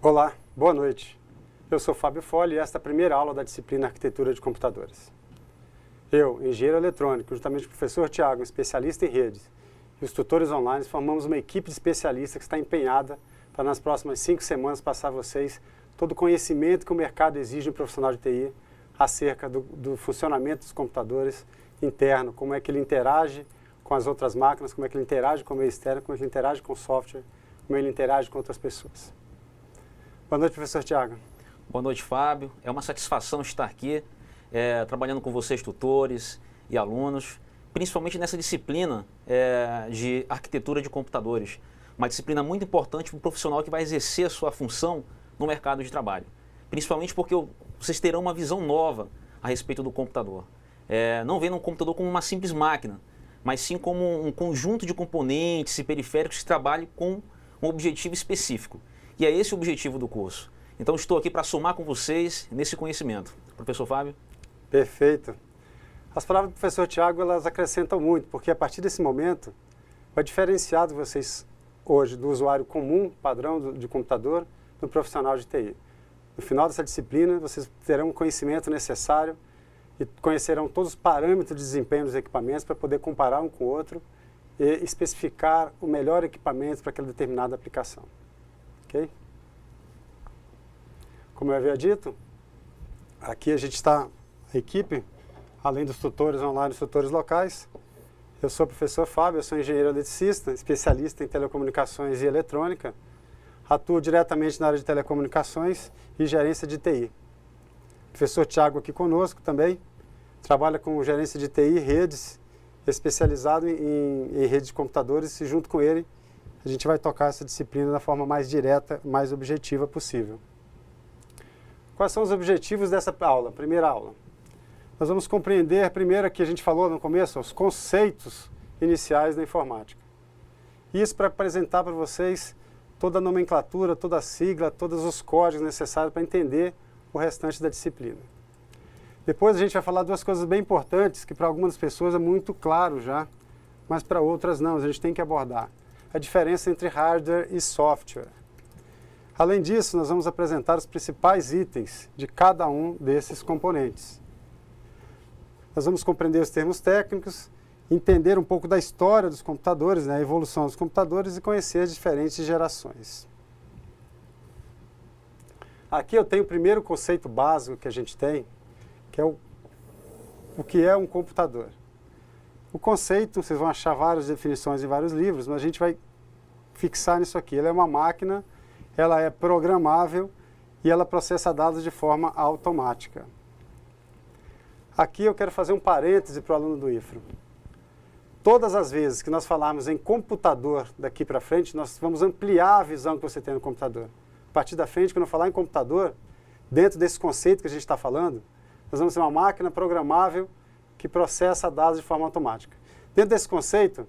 Olá, boa noite. Eu sou Fábio Folli e esta é a primeira aula da disciplina Arquitetura de Computadores. Eu, engenheiro eletrônico, juntamente com o professor Tiago, especialista em redes, e os tutores online, formamos uma equipe de especialistas que está empenhada para nas próximas 5 semanas passar a vocês todo o conhecimento que o mercado exige de um profissional de TI acerca do funcionamento dos computadores interno, como é que ele interage com as outras máquinas, como é que ele interage com o meio externo, como é que ele interage com o software, como ele interage com outras pessoas. Boa noite, professor Tiago. Boa noite, Fábio. É uma satisfação estar aqui, trabalhando com vocês, tutores e alunos, principalmente nessa disciplina de arquitetura de computadores. Uma disciplina muito importante para o profissional que vai exercer a sua função no mercado de trabalho. Principalmente porque vocês terão uma visão nova a respeito do computador. Não vendo um computador como uma simples máquina, mas sim como um conjunto de componentes e periféricos que trabalham com um objetivo específico. E é esse o objetivo do curso. Então estou aqui para somar com vocês nesse conhecimento. Professor Fábio? Perfeito. As palavras do professor Tiago, elas acrescentam muito, porque a partir desse momento vai diferenciar de vocês hoje do usuário comum, padrão de computador, do profissional de TI. No final dessa disciplina, vocês terão o conhecimento necessário e conhecerão todos os parâmetros de desempenho dos equipamentos para poder comparar um com o outro e especificar o melhor equipamento para aquela determinada aplicação. Ok? Como eu havia dito, aqui a gente está, a equipe, além dos tutores online e dos tutores locais. Eu sou o professor Fábio, eu sou engenheiro eletricista, especialista em telecomunicações e eletrônica. Atuo diretamente na área de telecomunicações e gerência de TI. O professor Tiago aqui conosco também, trabalha com gerência de TI e redes, especializado em redes de computadores, e junto com ele a gente vai tocar essa disciplina da forma mais direta, mais objetiva possível. Quais são os objetivos dessa aula, primeira aula? Nós vamos compreender, primeiro que a gente falou no começo, os conceitos iniciais da informática. Isso para apresentar para vocês toda a nomenclatura, toda a sigla, todos os códigos necessários para entender o restante da disciplina. Depois a gente vai falar duas coisas bem importantes, que para algumas pessoas é muito claro já, mas para outras não, a gente tem que abordar. A diferença entre hardware e software. Além disso, nós vamos apresentar os principais itens de cada um desses componentes. Nós vamos compreender os termos técnicos, entender um pouco da história dos computadores, né, a evolução dos computadores e conhecer as diferentes gerações. Aqui eu tenho o primeiro conceito básico que a gente tem, que é o que é um computador. O conceito, vocês vão achar várias definições em vários livros, mas a gente vai fixar nisso aqui. Ela é uma máquina, ela é programável e ela processa dados de forma automática. Aqui eu quero fazer um parêntese para o aluno do IFRO. Todas as vezes que nós falarmos em computador daqui para frente, nós vamos ampliar a visão que você tem no computador. A partir da frente, quando eu falar em computador, dentro desse conceito que a gente está falando, nós vamos ter uma máquina programável que processa dados de forma automática. Dentro desse conceito,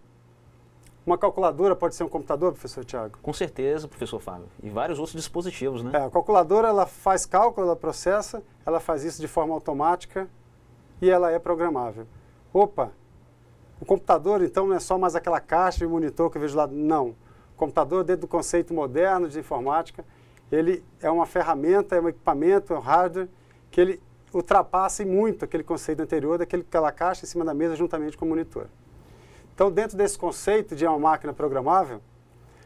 uma calculadora pode ser um computador, professor Tiago? Com certeza, professor Fábio. E vários outros dispositivos, né? A calculadora, ela faz cálculo, ela processa, ela faz isso de forma automática e ela é programável. Opa, o computador, então, não é só mais aquela caixa e monitor que eu vejo lá. Não. O computador, dentro do conceito moderno de informática, ele é uma ferramenta, é um equipamento, é um hardware, que ele ultrapassa muito aquele conceito anterior daquela caixa em cima da mesa juntamente com o monitor. Então, dentro desse conceito de uma máquina programável,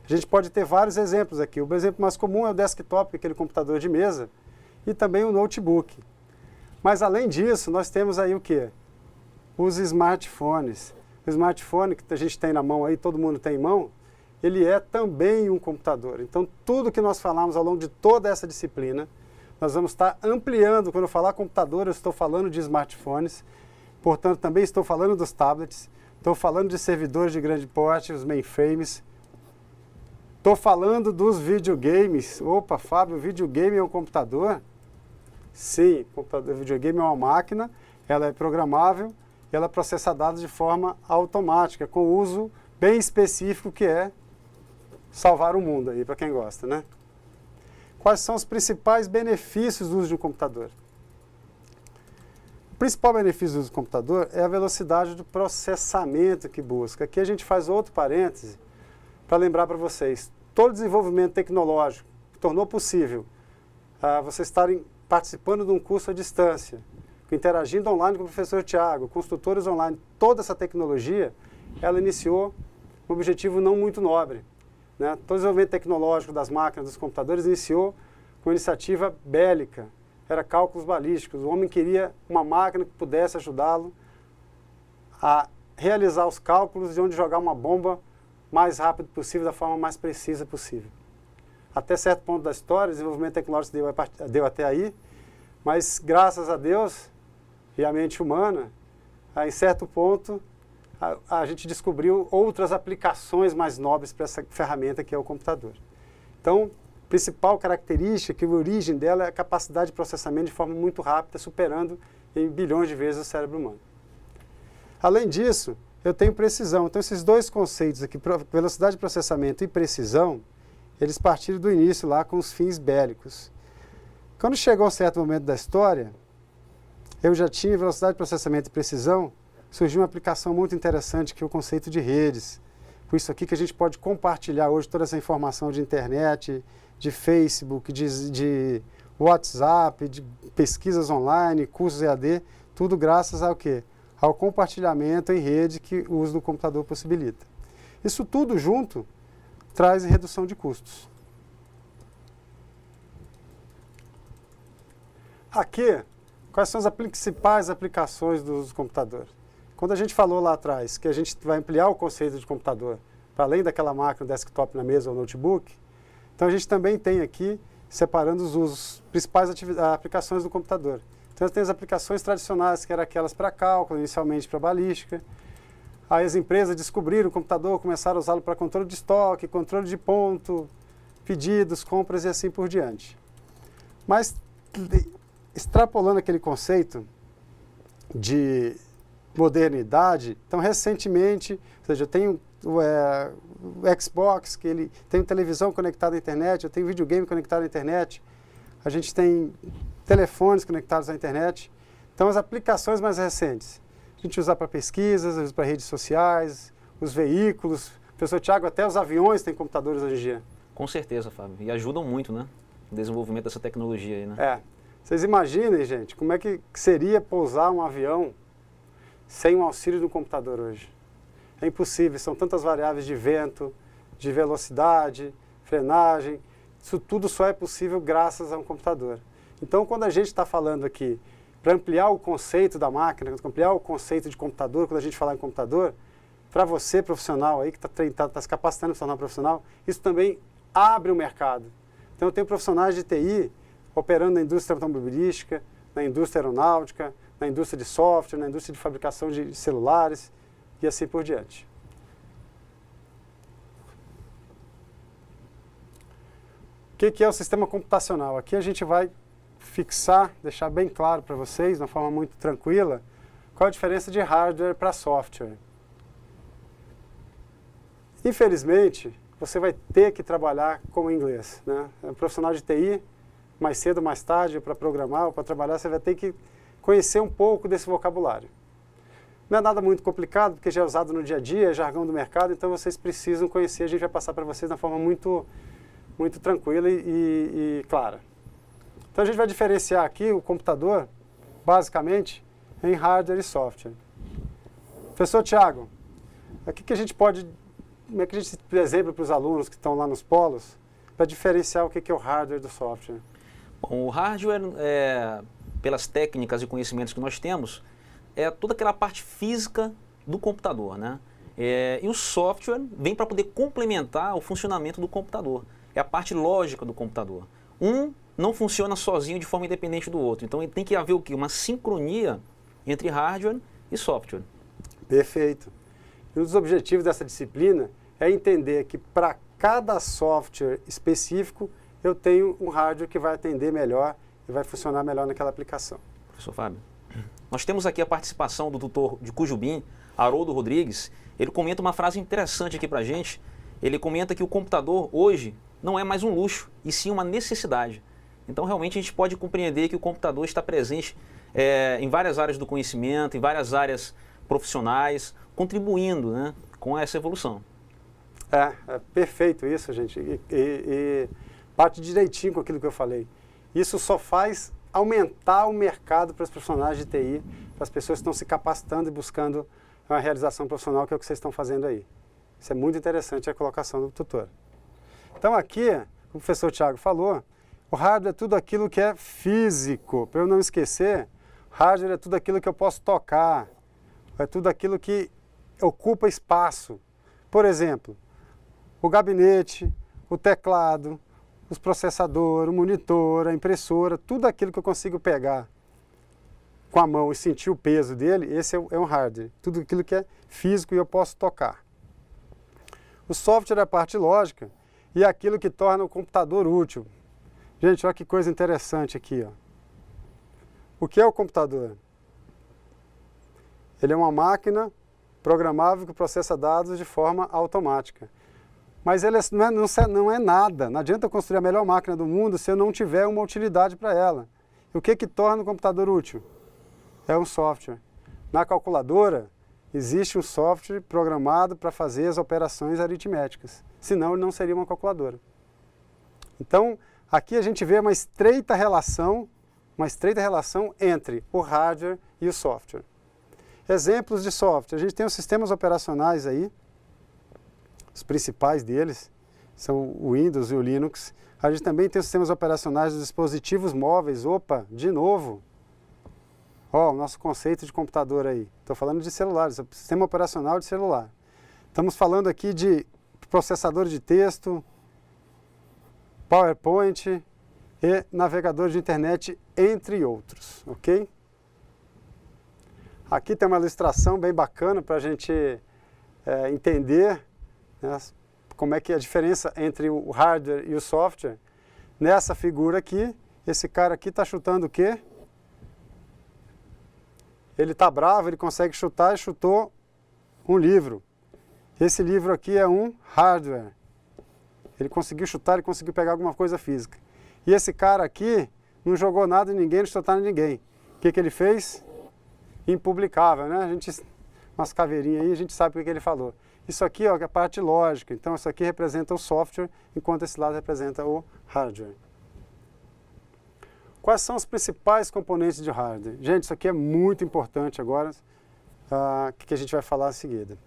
a gente pode ter vários exemplos aqui. O exemplo mais comum é o desktop, aquele computador de mesa, e também o notebook. Mas, além disso, nós temos aí o quê? Os smartphones. O smartphone que a gente tem na mão aí, todo mundo tem em mão, ele é também um computador. Então, tudo que nós falamos ao longo de toda essa disciplina, nós vamos estar ampliando. Quando eu falar computador, eu estou falando de smartphones, portanto, também estou falando dos tablets, estou falando de servidores de grande porte, os mainframes, estou falando dos videogames. Opa, Fábio, o videogame é um computador? Sim, o videogame é uma máquina, ela é programável, e ela processa dados de forma automática, com uso bem específico que é salvar o mundo aí, para quem gosta, né? Quais são os principais benefícios do uso de um computador? O principal benefício do uso do computador é a velocidade do processamento que busca. Aqui a gente faz outro parêntese para lembrar para vocês. Todo desenvolvimento tecnológico, tornou possível vocês estarem participando de um curso à distância, interagindo online com o professor Tiago, com os tutores online, toda essa tecnologia, ela iniciou um objetivo não muito nobre, né? Todo o desenvolvimento tecnológico das máquinas, dos computadores, iniciou com uma iniciativa bélica, era cálculos balísticos. O homem queria uma máquina que pudesse ajudá-lo a realizar os cálculos de onde jogar uma bomba mais rápido possível, da forma mais precisa possível. Até certo ponto da história, o desenvolvimento tecnológico deu até aí, mas graças a Deus e a mente humana, em certo ponto, a gente descobriu outras aplicações mais nobres para essa ferramenta que é o computador. Então, a principal característica, que a origem dela é a capacidade de processamento de forma muito rápida, superando em bilhões de vezes o cérebro humano. Além disso, eu tenho precisão. Então, esses dois conceitos aqui, velocidade de processamento e precisão, eles partiram do início lá com os fins bélicos. Quando chegou um certo momento da história, eu já tinha velocidade de processamento e precisão, surgiu uma aplicação muito interessante que é o conceito de redes. Por isso aqui que a gente pode compartilhar hoje toda essa informação de internet, de Facebook, de WhatsApp, de pesquisas online, cursos EAD, tudo graças ao quê? Ao compartilhamento em rede que o uso do computador possibilita. Isso tudo junto traz redução de custos. Aqui, quais são as principais aplicações do uso do computador? Quando a gente falou lá atrás que a gente vai ampliar o conceito de computador para além daquela máquina, desktop na mesa ou notebook, então a gente também tem aqui, separando os usos, principais aplicações do computador. Então tem as aplicações tradicionais, que eram aquelas para cálculo, inicialmente para balística. Aí as empresas descobriram o computador, começaram a usá-lo para controle de estoque, controle de ponto, pedidos, compras e assim por diante. Mas, extrapolando aquele conceito de modernidade, então recentemente, ou seja, eu tenho o Xbox, que ele tem televisão conectada à internet, eu tenho videogame conectado à internet, a gente tem telefones conectados à internet. Então as aplicações mais recentes, a gente usa para pesquisas, usa para redes sociais, os veículos. Professor Tiago, até os aviões têm computadores hoje em dia. Com certeza, Fábio. E ajudam muito, né? No desenvolvimento dessa tecnologia aí, né? É. Vocês imaginem, gente, como é que seria pousar um avião sem o auxílio de um computador hoje? É impossível, são tantas variáveis de vento, de velocidade, frenagem. Isso tudo só é possível graças a um computador. Então, quando a gente está falando aqui para ampliar o conceito da máquina, ampliar o conceito de computador, quando a gente falar em computador, para você, profissional aí, que está se capacitando para se tornar profissional, isso também abre o mercado. Então, eu tenho profissionais de TI operando na indústria automobilística, na indústria aeronáutica, na indústria de software, na indústria de fabricação de celulares e assim por diante. O que é o sistema computacional? Aqui a gente vai fixar, deixar bem claro para vocês, de uma forma muito tranquila, qual a diferença de hardware para software. Infelizmente, você vai ter que trabalhar com o inglês, né? É um profissional de TI, mais cedo ou mais tarde, para programar ou para trabalhar, você vai ter que conhecer um pouco desse vocabulário. Não é nada muito complicado, porque já é usado no dia a dia, é jargão do mercado, então vocês precisam conhecer, a gente vai passar para vocês de uma forma muito tranquila e clara. Então a gente vai diferenciar aqui o computador, basicamente, em hardware e software. Professor Tiago, aqui que a gente pode, como é que a gente dá exemplo para os alunos que estão lá nos polos, para diferenciar o que é o hardware do software? Bom, o hardware, pelas técnicas e conhecimentos que nós temos, é toda aquela parte física do computador, né? E o software vem para poder complementar o funcionamento do computador. É a parte lógica do computador. Um não funciona sozinho de forma independente do outro. Então, tem que haver o quê? Uma sincronia entre hardware e software. Perfeito. E um dos objetivos dessa disciplina é entender que para cada software específico, eu tenho um hardware que vai atender melhor e vai funcionar melhor naquela aplicação. Professor Fábio, nós temos aqui a participação do tutor de Cujubim, Haroldo Rodrigues. Ele comenta uma frase interessante aqui para a gente. Ele comenta que o computador hoje não é mais um luxo, e sim uma necessidade. Então, realmente, a gente pode compreender que o computador está presente em várias áreas do conhecimento, em várias áreas profissionais, contribuindo, né, com essa evolução. É perfeito isso, gente. bate direitinho com aquilo que eu falei. Isso só faz aumentar o mercado para os profissionais de TI, para as pessoas que estão se capacitando e buscando uma realização profissional, que é o que vocês estão fazendo aí. Isso é muito interessante, a colocação do tutor. Então aqui, como o professor Thiago falou, o hardware é tudo aquilo que é físico. Para eu não esquecer, hardware é tudo aquilo que eu posso tocar, é tudo aquilo que ocupa espaço. Por exemplo, o gabinete, o teclado, os processadores, o monitor, a impressora, tudo aquilo que eu consigo pegar com a mão e sentir o peso dele, esse é um hardware. Tudo aquilo que é físico e eu posso tocar. O software é a parte lógica e é aquilo que torna o computador útil. Gente, olha que coisa interessante aqui, ó. O que é o computador? Ele é uma máquina programável que processa dados de forma automática. Mas ele não é nada. Não adianta eu construir a melhor máquina do mundo se eu não tiver uma utilidade para ela. E o que torna o computador útil? É um software. Na calculadora, existe um software programado para fazer as operações aritméticas. Senão, ele não seria uma calculadora. Então, aqui a gente vê uma estreita relação entre o hardware e o software. Exemplos de software. A gente tem os sistemas operacionais aí. Os principais deles são o Windows e o Linux. A gente também tem os sistemas operacionais dos dispositivos móveis. Opa, de novo. Ó, o nosso conceito de computador aí. Estou falando de celulares, sistema operacional de celular. Estamos falando aqui de processador de texto, PowerPoint e navegador de internet, entre outros, ok? Aqui tem uma ilustração bem bacana para a gente entender, né, como é que é a diferença entre o hardware e o software. Nessa figura aqui, esse cara aqui está chutando o quê? Ele está bravo, ele consegue chutar e chutou um livro. Esse livro aqui é um hardware. Ele conseguiu chutar, ele conseguiu pegar alguma coisa física. E esse cara aqui não jogou nada em ninguém, não chutou em ninguém. O que ele fez? Impublicável, né? Umas caveirinhas aí, a gente sabe o que ele falou. Isso aqui ó, é a parte lógica. Então, isso aqui representa o software, enquanto esse lado representa o hardware. Quais são os principais componentes de hardware? Gente, isso aqui é muito importante agora, que a gente vai falar em seguida.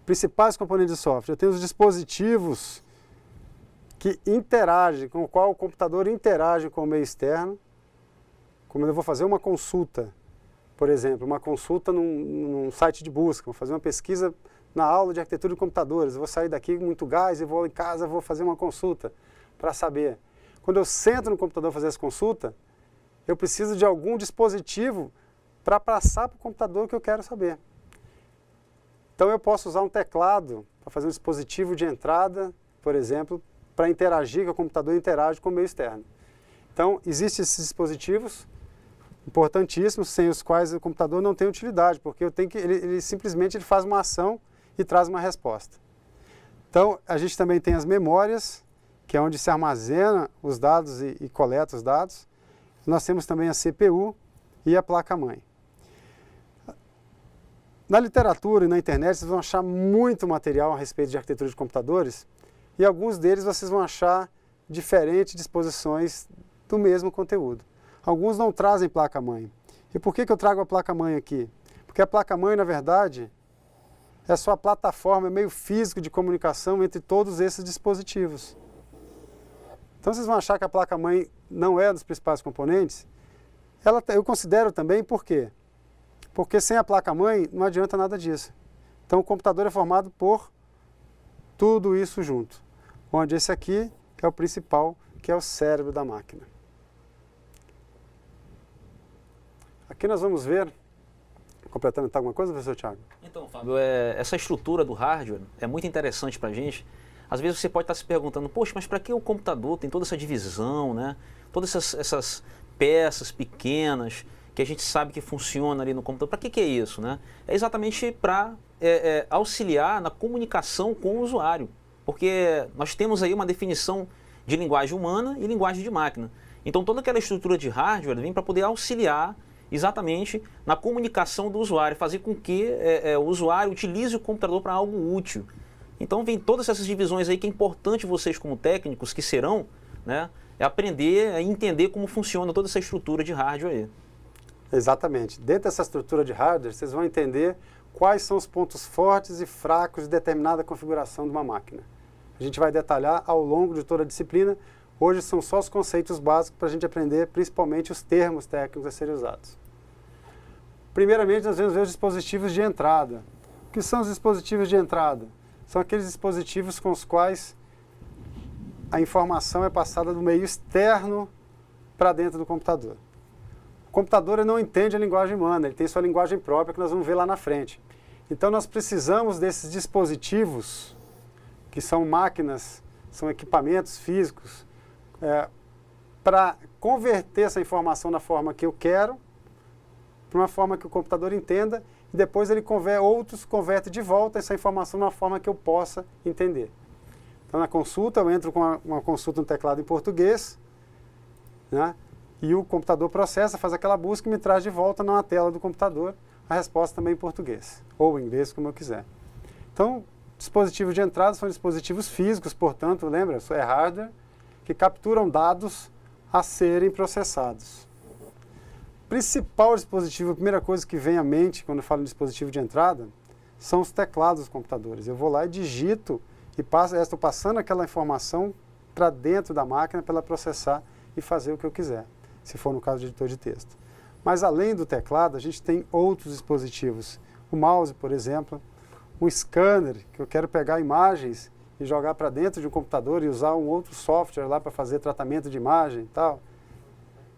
Principais componentes de software. Eu tenho os dispositivos que interagem, com o qual o computador interage com o meio externo. Como eu vou fazer uma consulta, por exemplo, uma consulta num site de busca, vou fazer uma pesquisa na aula de arquitetura de computadores, eu vou sair daqui com muito gás e vou em casa, vou fazer uma consulta para saber. Quando eu sento no computador fazer essa consulta, eu preciso de algum dispositivo para passar para o computador o que eu quero saber. Então eu posso usar um teclado para fazer um dispositivo de entrada, por exemplo, para interagir, que o computador interage com o meio externo. Então, existem esses dispositivos importantíssimos, sem os quais o computador não tem utilidade, porque ele simplesmente faz uma ação e traz uma resposta. Então, a gente também tem as memórias, que é onde se armazena os dados e coleta os dados. Nós temos também a CPU e a placa-mãe. Na literatura e na internet, vocês vão achar muito material a respeito de arquitetura de computadores, e alguns deles vocês vão achar diferentes disposições do mesmo conteúdo. Alguns não trazem placa-mãe. E por que eu trago a placa-mãe aqui? Porque a placa-mãe, na verdade, é só a plataforma, é meio físico de comunicação entre todos esses dispositivos. Então vocês vão achar que a placa-mãe não é um dos principais componentes. Eu considero também, por quê? Porque sem a placa-mãe não adianta nada disso. Então o computador é formado por tudo isso junto. Onde esse aqui é o principal, que é o cérebro da máquina. Aqui nós vamos ver, complementar alguma coisa, professor Thiago? Então, Fábio, essa estrutura do hardware é muito interessante para a gente. Às vezes você pode estar se perguntando, poxa, mas para que o computador tem toda essa divisão, né? Todas essas peças pequenas que a gente sabe que funciona ali no computador. Para que é isso, né? É exatamente para auxiliar na comunicação com o usuário. Porque nós temos aí uma definição de linguagem humana e linguagem de máquina. Então toda aquela estrutura de hardware vem para poder auxiliar exatamente na comunicação do usuário, fazer com que o usuário utilize o computador para algo útil. Então vem todas essas divisões aí que é importante vocês como técnicos que serão, né, aprender a entender como funciona toda essa estrutura de hardware aí. Exatamente. Dentro dessa estrutura de hardware, vocês vão entender quais são os pontos fortes e fracos de determinada configuração de uma máquina. A gente vai detalhar ao longo de toda a disciplina. Hoje são só os conceitos básicos para a gente aprender, principalmente os termos técnicos a serem usados. Primeiramente, nós vamos ver os dispositivos de entrada. O que são os dispositivos de entrada? São aqueles dispositivos com os quais a informação é passada do meio externo para dentro do computador. O computador ele não entende a linguagem humana, ele tem sua linguagem própria que nós vamos ver lá na frente. Então nós precisamos desses dispositivos, que são máquinas, são equipamentos físicos, para converter essa informação da forma que eu quero, para uma forma que o computador entenda, e depois ele converte de volta essa informação de uma forma que eu possa entender. Então na consulta eu entro com uma consulta no teclado em português, né? E o computador processa, faz aquela busca e me traz de volta na tela do computador a resposta também em português, ou em inglês, como eu quiser. Então, dispositivos de entrada são dispositivos físicos, portanto, lembra, é hardware, que capturam dados a serem processados. Principal dispositivo, a primeira coisa que vem à mente quando eu falo em dispositivo de entrada, são os teclados dos computadores. Eu vou lá e digito, e estou passando aquela informação para dentro da máquina para ela processar e fazer o que eu quiser, se for no caso de editor de texto. Mas além do teclado, a gente tem outros dispositivos. O mouse, por exemplo, um scanner, que eu quero pegar imagens e jogar para dentro de um computador e usar um outro software lá para fazer tratamento de imagem e tal.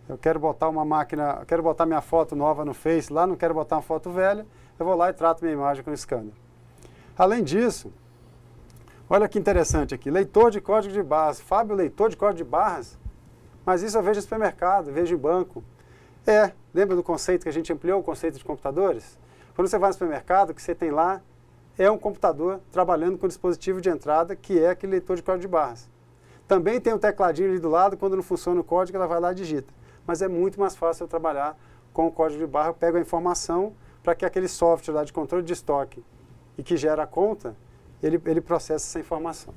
Eu quero botar uma máquina, quero botar minha foto nova no Face, lá não quero botar uma foto velha, eu vou lá e trato minha imagem com o scanner. Além disso, olha que interessante aqui, leitor de código de barras. Fábio, leitor de código de barras? Mas isso eu vejo em supermercado, vejo em banco. Lembra do conceito que a gente ampliou, o conceito de computadores? Quando você vai no supermercado, o que você tem lá é um computador trabalhando com o dispositivo de entrada, que é aquele leitor de código de barras. Também tem um tecladinho ali do lado, quando não funciona o código, ela vai lá e digita. Mas é muito mais fácil eu trabalhar com o código de barra, eu pego a informação para que aquele software lá de controle de estoque e que gera a conta, ele processa essa informação.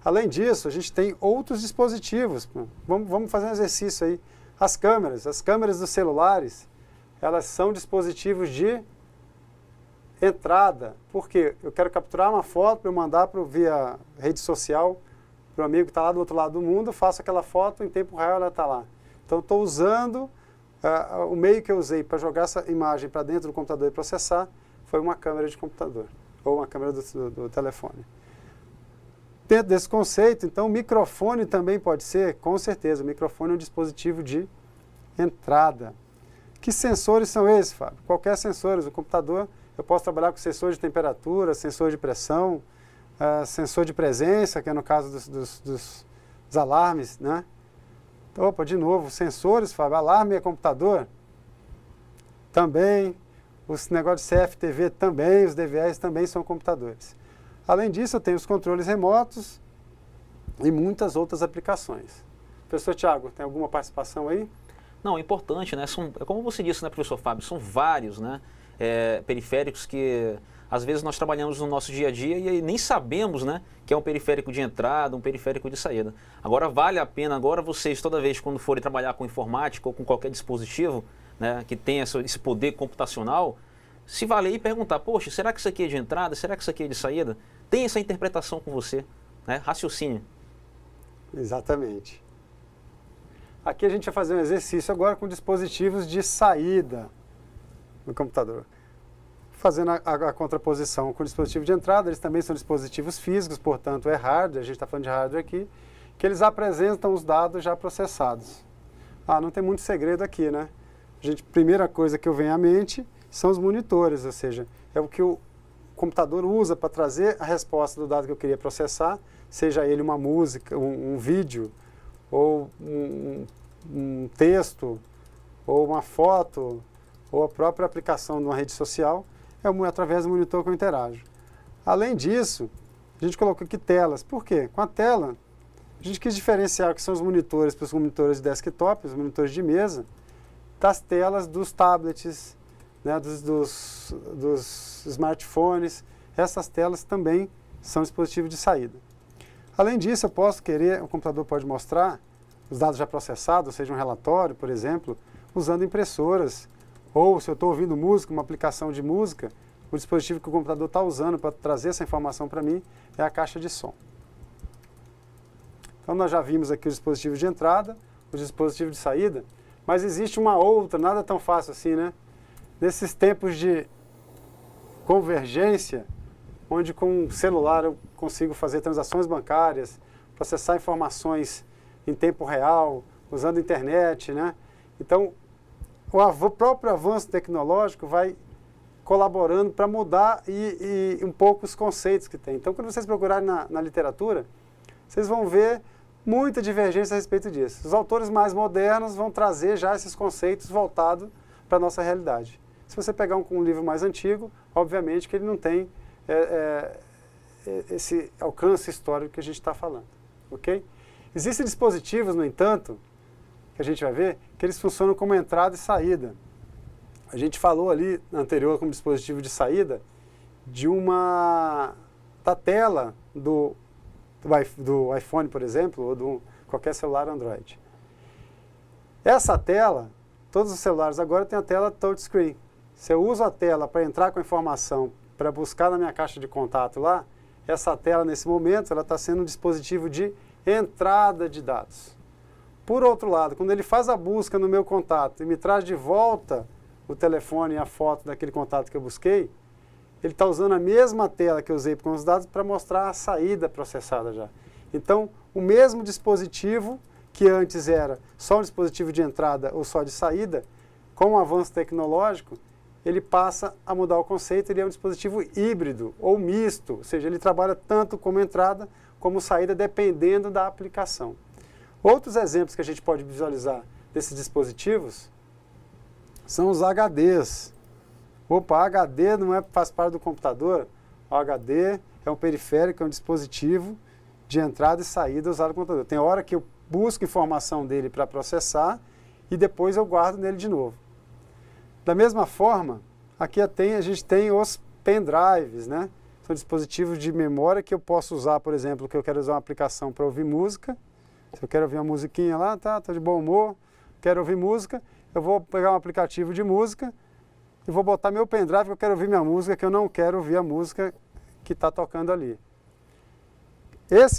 Além disso, a gente tem outros dispositivos. Vamos fazer um exercício aí. As câmeras dos celulares, elas são dispositivos de entrada. Por quê? Eu quero capturar uma foto para eu mandar via rede social para o amigo que está lá do outro lado do mundo, eu faço aquela foto, em tempo real ela está lá. Então, estou usando, o meio que eu usei para jogar essa imagem para dentro do computador e processar, foi uma câmera de computador, ou uma câmera do telefone. Dentro desse conceito, então, o microfone também pode ser, com certeza, o microfone é um dispositivo de entrada. Que sensores são esses, Fábio? Qualquer sensores, o computador, eu posso trabalhar com sensor de temperatura, sensor de pressão, sensor de presença, que é no caso dos alarmes, né? Opa, de novo, sensores, Fábio, alarme é computador? Também, os negócios de CFTV também, os DVRs também são computadores. Além disso, eu tenho os controles remotos e muitas outras aplicações. Professor Tiago, tem alguma participação aí? Não, é importante, né? Como você disse, né, professor Fábio, são vários, né, periféricos que às vezes nós trabalhamos no nosso dia a dia e nem sabemos, né, que é um periférico de entrada, um periférico de saída. Agora vale a pena, vocês toda vez quando forem trabalhar com informática ou com qualquer dispositivo, né, que tenha esse poder computacional, se valer e perguntar, poxa, será que isso aqui é de entrada, será que isso aqui é de saída? Tem essa interpretação com você, né? Raciocínio. Exatamente. Aqui a gente vai fazer um exercício agora com dispositivos de saída no computador. Fazendo a contraposição com o dispositivo de entrada, eles também são dispositivos físicos, portanto é hardware, a gente está falando de hardware aqui, que eles apresentam os dados já processados. Não tem muito segredo aqui, né? Primeira coisa que eu venho à mente são os monitores, ou seja, é o que o computador usa para trazer a resposta do dado que eu queria processar, seja ele uma música, um vídeo, ou um texto, ou uma foto, ou a própria aplicação de uma rede social, através do monitor que eu interajo. Além disso, a gente colocou aqui telas. Por quê? Com a tela, a gente quis diferenciar o que são os monitores para os monitores de desktop, os monitores de mesa, das telas dos tablets, né, dos smartphones. Essas telas também são dispositivos de saída. Além disso, o computador pode mostrar os dados já processados, ou seja, um relatório, por exemplo, usando impressoras. Ou, se eu estou ouvindo música, uma aplicação de música, o dispositivo que o computador está usando para trazer essa informação para mim é a caixa de som. Então, nós já vimos aqui os dispositivos de entrada, os dispositivos de saída, mas existe uma outra, nada tão fácil assim, né? Nesses tempos de convergência, onde com o celular eu consigo fazer transações bancárias, processar informações em tempo real, usando a internet, né? Então, o próprio avanço tecnológico vai colaborando para mudar e um pouco os conceitos que tem. Então, quando vocês procurarem na literatura, vocês vão ver muita divergência a respeito disso. Os autores mais modernos vão trazer já esses conceitos voltados para a nossa realidade. Se você pegar um livro mais antigo, obviamente que ele não tem esse alcance histórico que a gente está falando. Ok? Existem dispositivos, no entanto, que a gente vai ver, que eles funcionam como entrada e saída. A gente falou ali, anterior, como dispositivo de saída, da tela do iPhone, por exemplo, ou de qualquer celular Android. Essa tela, todos os celulares agora têm a tela touchscreen. Se eu uso a tela para entrar com a informação, para buscar na minha caixa de contato lá, essa tela, nesse momento, ela está sendo um dispositivo de entrada de dados. Por outro lado, quando ele faz a busca no meu contato e me traz de volta o telefone e a foto daquele contato que eu busquei, ele está usando a mesma tela que eu usei com os dados para mostrar a saída processada já. Então, o mesmo dispositivo, que antes era só um dispositivo de entrada ou só de saída, com o avanço tecnológico, ele passa a mudar o conceito, ele é um dispositivo híbrido ou misto, ou seja, ele trabalha tanto como entrada como saída, dependendo da aplicação. Outros exemplos que a gente pode visualizar desses dispositivos são os HDs. Opa, HD não faz parte do computador? O HD é um periférico, é um dispositivo de entrada e saída usado no computador. Tem hora que eu busco informação dele para processar e depois eu guardo nele de novo. Da mesma forma, aqui a gente tem os pendrives, né? São dispositivos de memória que eu posso usar, por exemplo, que eu quero usar uma aplicação para ouvir música. Se eu quero ouvir uma musiquinha lá, tô de bom humor, quero ouvir música, eu vou pegar um aplicativo de música e vou botar meu pendrive que eu quero ouvir minha música, que eu não quero ouvir a música que está tocando ali.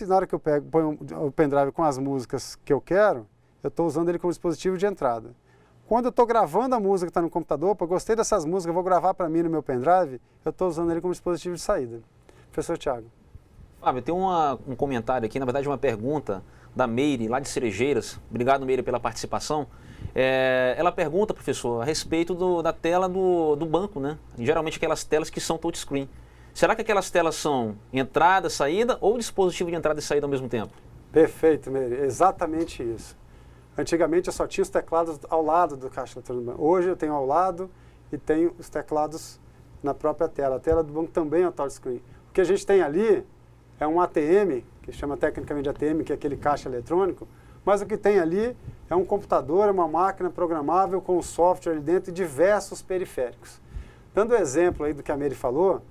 Na hora que eu ponho o pendrive com as músicas que eu quero, eu estou usando ele como dispositivo de entrada. Quando eu estou gravando a música que está no computador, gostei dessas músicas, eu vou gravar para mim no meu pendrive, eu estou usando ele como dispositivo de saída. Professor Thiago. Fábio, tem um comentário aqui, na verdade uma pergunta da Meire, lá de Cerejeiras. Obrigado, Meire, pela participação. Ela pergunta, professor, a respeito da tela do banco, né? Geralmente aquelas telas que são touchscreen. Será que aquelas telas são entrada, saída ou dispositivo de entrada e saída ao mesmo tempo? Perfeito, Meire. Exatamente isso. Antigamente eu só tinha os teclados ao lado do caixa eletrônico do banco. Hoje eu tenho ao lado e tenho os teclados na própria tela. A tela do banco também é um touchscreen. O que a gente tem ali é um ATM, que chama tecnicamente de ATM, que é aquele caixa eletrônico, mas o que tem ali é um computador, uma máquina programável com software ali dentro e diversos periféricos. Dando o exemplo aí do que a Meire falou,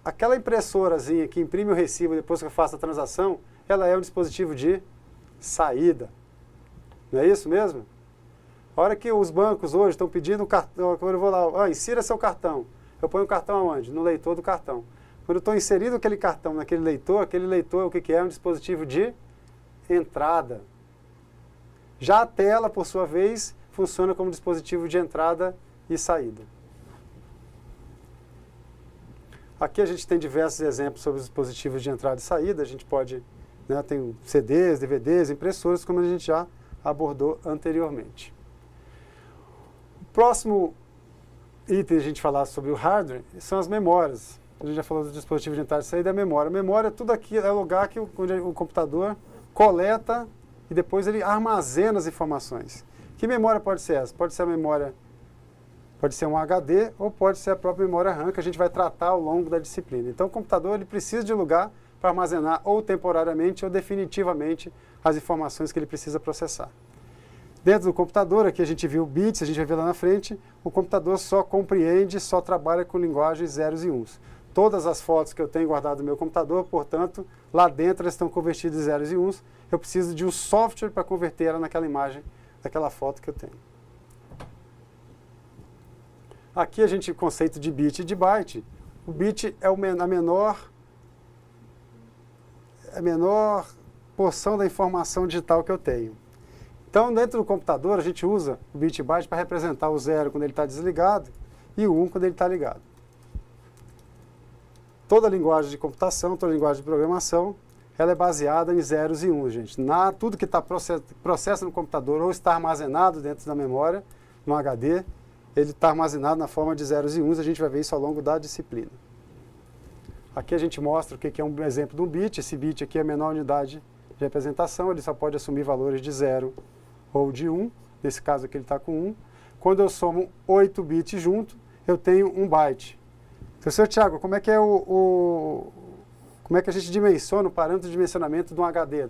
aquela impressorazinha que imprime o recibo depois que eu faço a transação, ela é um dispositivo de saída. Não é isso mesmo? A hora que os bancos hoje estão pedindo o cartão, quando eu vou lá, insira seu cartão. Eu ponho o cartão aonde? No leitor do cartão. Quando eu estou inserindo aquele cartão naquele leitor, aquele leitor o que é? Um dispositivo de entrada. Já a tela, por sua vez, funciona como dispositivo de entrada e saída. Aqui a gente tem diversos exemplos sobre os dispositivos de entrada e saída. A gente pode, né, tem CDs, DVDs, impressoras, como a gente já abordou anteriormente. O próximo item a gente falar sobre o hardware são as memórias. A gente já falou do dispositivo de entrada e saída, a memória. A memória, tudo aqui é o lugar onde o computador coleta e depois ele armazena as informações. Que memória pode ser essa? Pode ser a memória, pode ser um HD ou pode ser a própria memória RAM que a gente vai tratar ao longo da disciplina. Então o computador ele precisa de lugar para armazenar ou temporariamente ou definitivamente as informações que ele precisa processar. Dentro do computador, aqui a gente viu bits, a gente vai ver lá na frente, o computador só compreende, só trabalha com linguagem zeros e uns. todas as fotos que eu tenho guardadas no meu computador, portanto, lá dentro elas estão convertidas em zeros e uns. Eu preciso de um software para converter ela naquela imagem, naquela foto que eu tenho. Aqui a gente, conceito de bit e de byte. O bit é a menor porção da informação digital que eu tenho. Então, dentro do computador, a gente usa o bit e byte para representar o 0 quando ele está desligado e o 1 quando ele está ligado. Toda linguagem de computação, toda linguagem de programação, ela é baseada em zeros e uns, gente. Tudo que está processa no computador ou está armazenado dentro da memória, no HD, ele está armazenado na forma de zeros e uns. A gente vai ver isso ao longo da disciplina. Aqui a gente mostra o que é um exemplo de um bit. Esse bit aqui é a menor unidade de representação, ele só pode assumir valores de 0 ou de 1. Nesse caso aqui ele está com 1. Quando eu somo 8 bits junto, eu tenho 1 byte. Professor Tiago, como é que como é que a gente dimensiona o parâmetro de dimensionamento de um HD,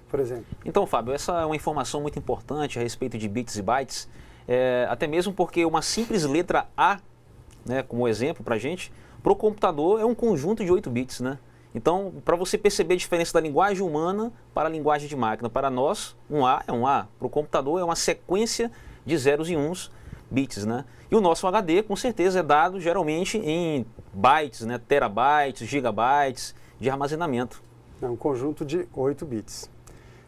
por exemplo? Então, Fábio, essa é uma informação muito importante a respeito de bits e bytes, até mesmo porque uma simples letra A, né, como exemplo para a gente, para o computador é um conjunto de 8 bits, né? Então, para você perceber a diferença da linguagem humana para a linguagem de máquina, para nós, um A é um A, para o computador é uma sequência de zeros e uns bits, né? E o nosso HD, com certeza, é dado geralmente em bytes, né? Terabytes, gigabytes de armazenamento. É um conjunto de 8 bits.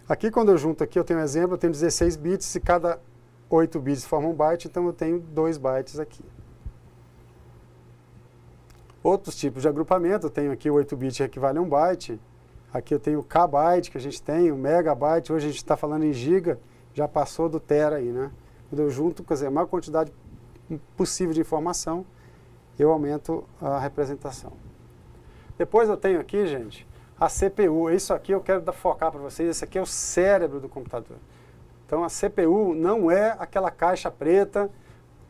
Aqui, quando eu junto aqui, eu tenho um exemplo, eu tenho 16 bits e cada 8 bits forma um byte, então eu tenho 2 bytes aqui. Outros tipos de agrupamento, eu tenho aqui o 8 bit equivale a 1 byte, aqui eu tenho o kbyte que a gente tem, o megabyte, hoje a gente está falando em giga, já passou do tera aí, né? Quando eu junto, quer dizer, a maior quantidade possível de informação, eu aumento a representação. Depois eu tenho aqui, gente, a CPU. Isso aqui eu quero focar para vocês, esse aqui é o cérebro do computador. Então a CPU não é aquela caixa preta,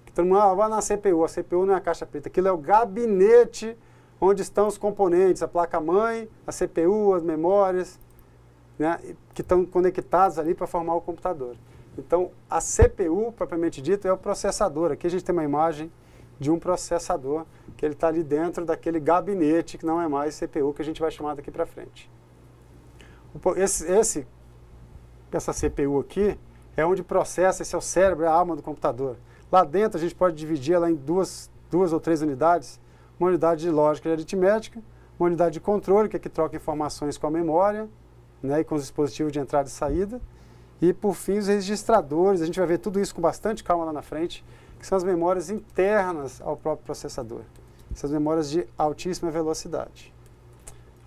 que todo mundo vai na CPU. A CPU não é a caixa preta, aquilo é o gabinete onde estão os componentes, a placa-mãe, a CPU, as memórias, né, que estão conectados ali para formar o computador. Então, a CPU, propriamente dito, é o processador. Aqui a gente tem uma imagem de um processador, que ele está ali dentro daquele gabinete, que não é mais CPU, que a gente vai chamar daqui para frente. Essa CPU aqui é onde processa, esse é o cérebro, é a alma do computador. Lá dentro a gente pode dividir ela em duas ou três unidades. Uma unidade de lógica e aritmética, uma unidade de controle, que é que troca informações com a memória, né, e com os dispositivos de entrada e saída. E, por fim, os registradores. A gente vai ver tudo isso com bastante calma lá na frente, que são as memórias internas ao próprio processador. Essas memórias de altíssima velocidade.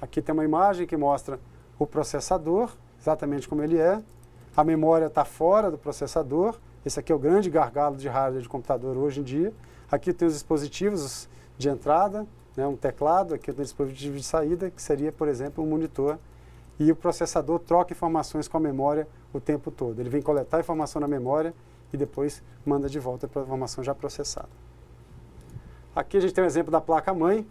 Aqui tem uma imagem que mostra o processador, exatamente como ele é. A memória está fora do processador. Esse aqui é o grande gargalo de hardware de computador hoje em dia. Aqui tem os dispositivos de entrada, né, um teclado. Aqui tem o dispositivo de saída, que seria, por exemplo, um monitor. E o processador troca informações com a memória o tempo todo. Ele vem coletar informação na memória e depois manda de volta para a informação já processada. Aqui a gente tem um exemplo da placa-mãe,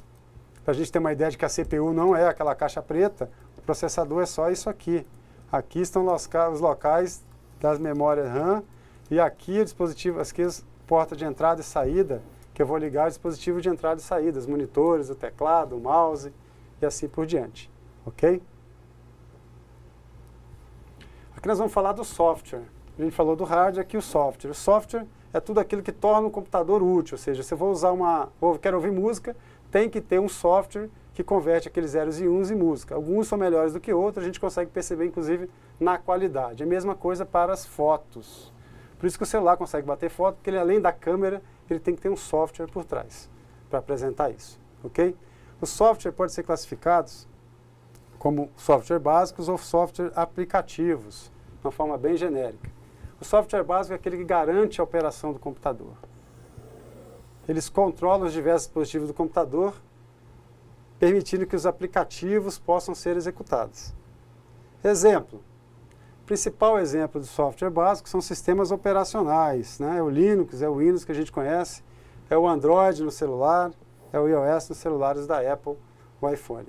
para a gente ter uma ideia de que a CPU não é aquela caixa preta, o processador é só isso aqui. Aqui estão os locais das memórias RAM e aqui o dispositivo, aqui as portas de entrada e saída, que eu vou ligar o dispositivo de entrada e saída, os monitores, o teclado, o mouse e assim por diante. Ok? Aqui nós vamos falar do software. A gente falou do hardware, aqui o software. O software é tudo aquilo que torna o computador útil, ou seja, se eu vou usar quero ouvir música, tem que ter um software que converte aqueles zeros e uns em música. Alguns são melhores do que outros, a gente consegue perceber, inclusive, na qualidade. É a mesma coisa para as fotos. Por isso que o celular consegue bater foto, porque ele, além da câmera, ele tem que ter um software por trás para apresentar isso. Ok? Os softwares podem ser classificados como software básicos ou software aplicativos, de uma forma bem genérica. O software básico é aquele que garante a operação do computador. Eles controlam os diversos dispositivos do computador, permitindo que os aplicativos possam ser executados. Exemplo. O principal exemplo de software básico são sistemas operacionais, né? É o Linux, é o Windows que a gente conhece, é o Android no celular, é o iOS nos celulares da Apple, o iPhone.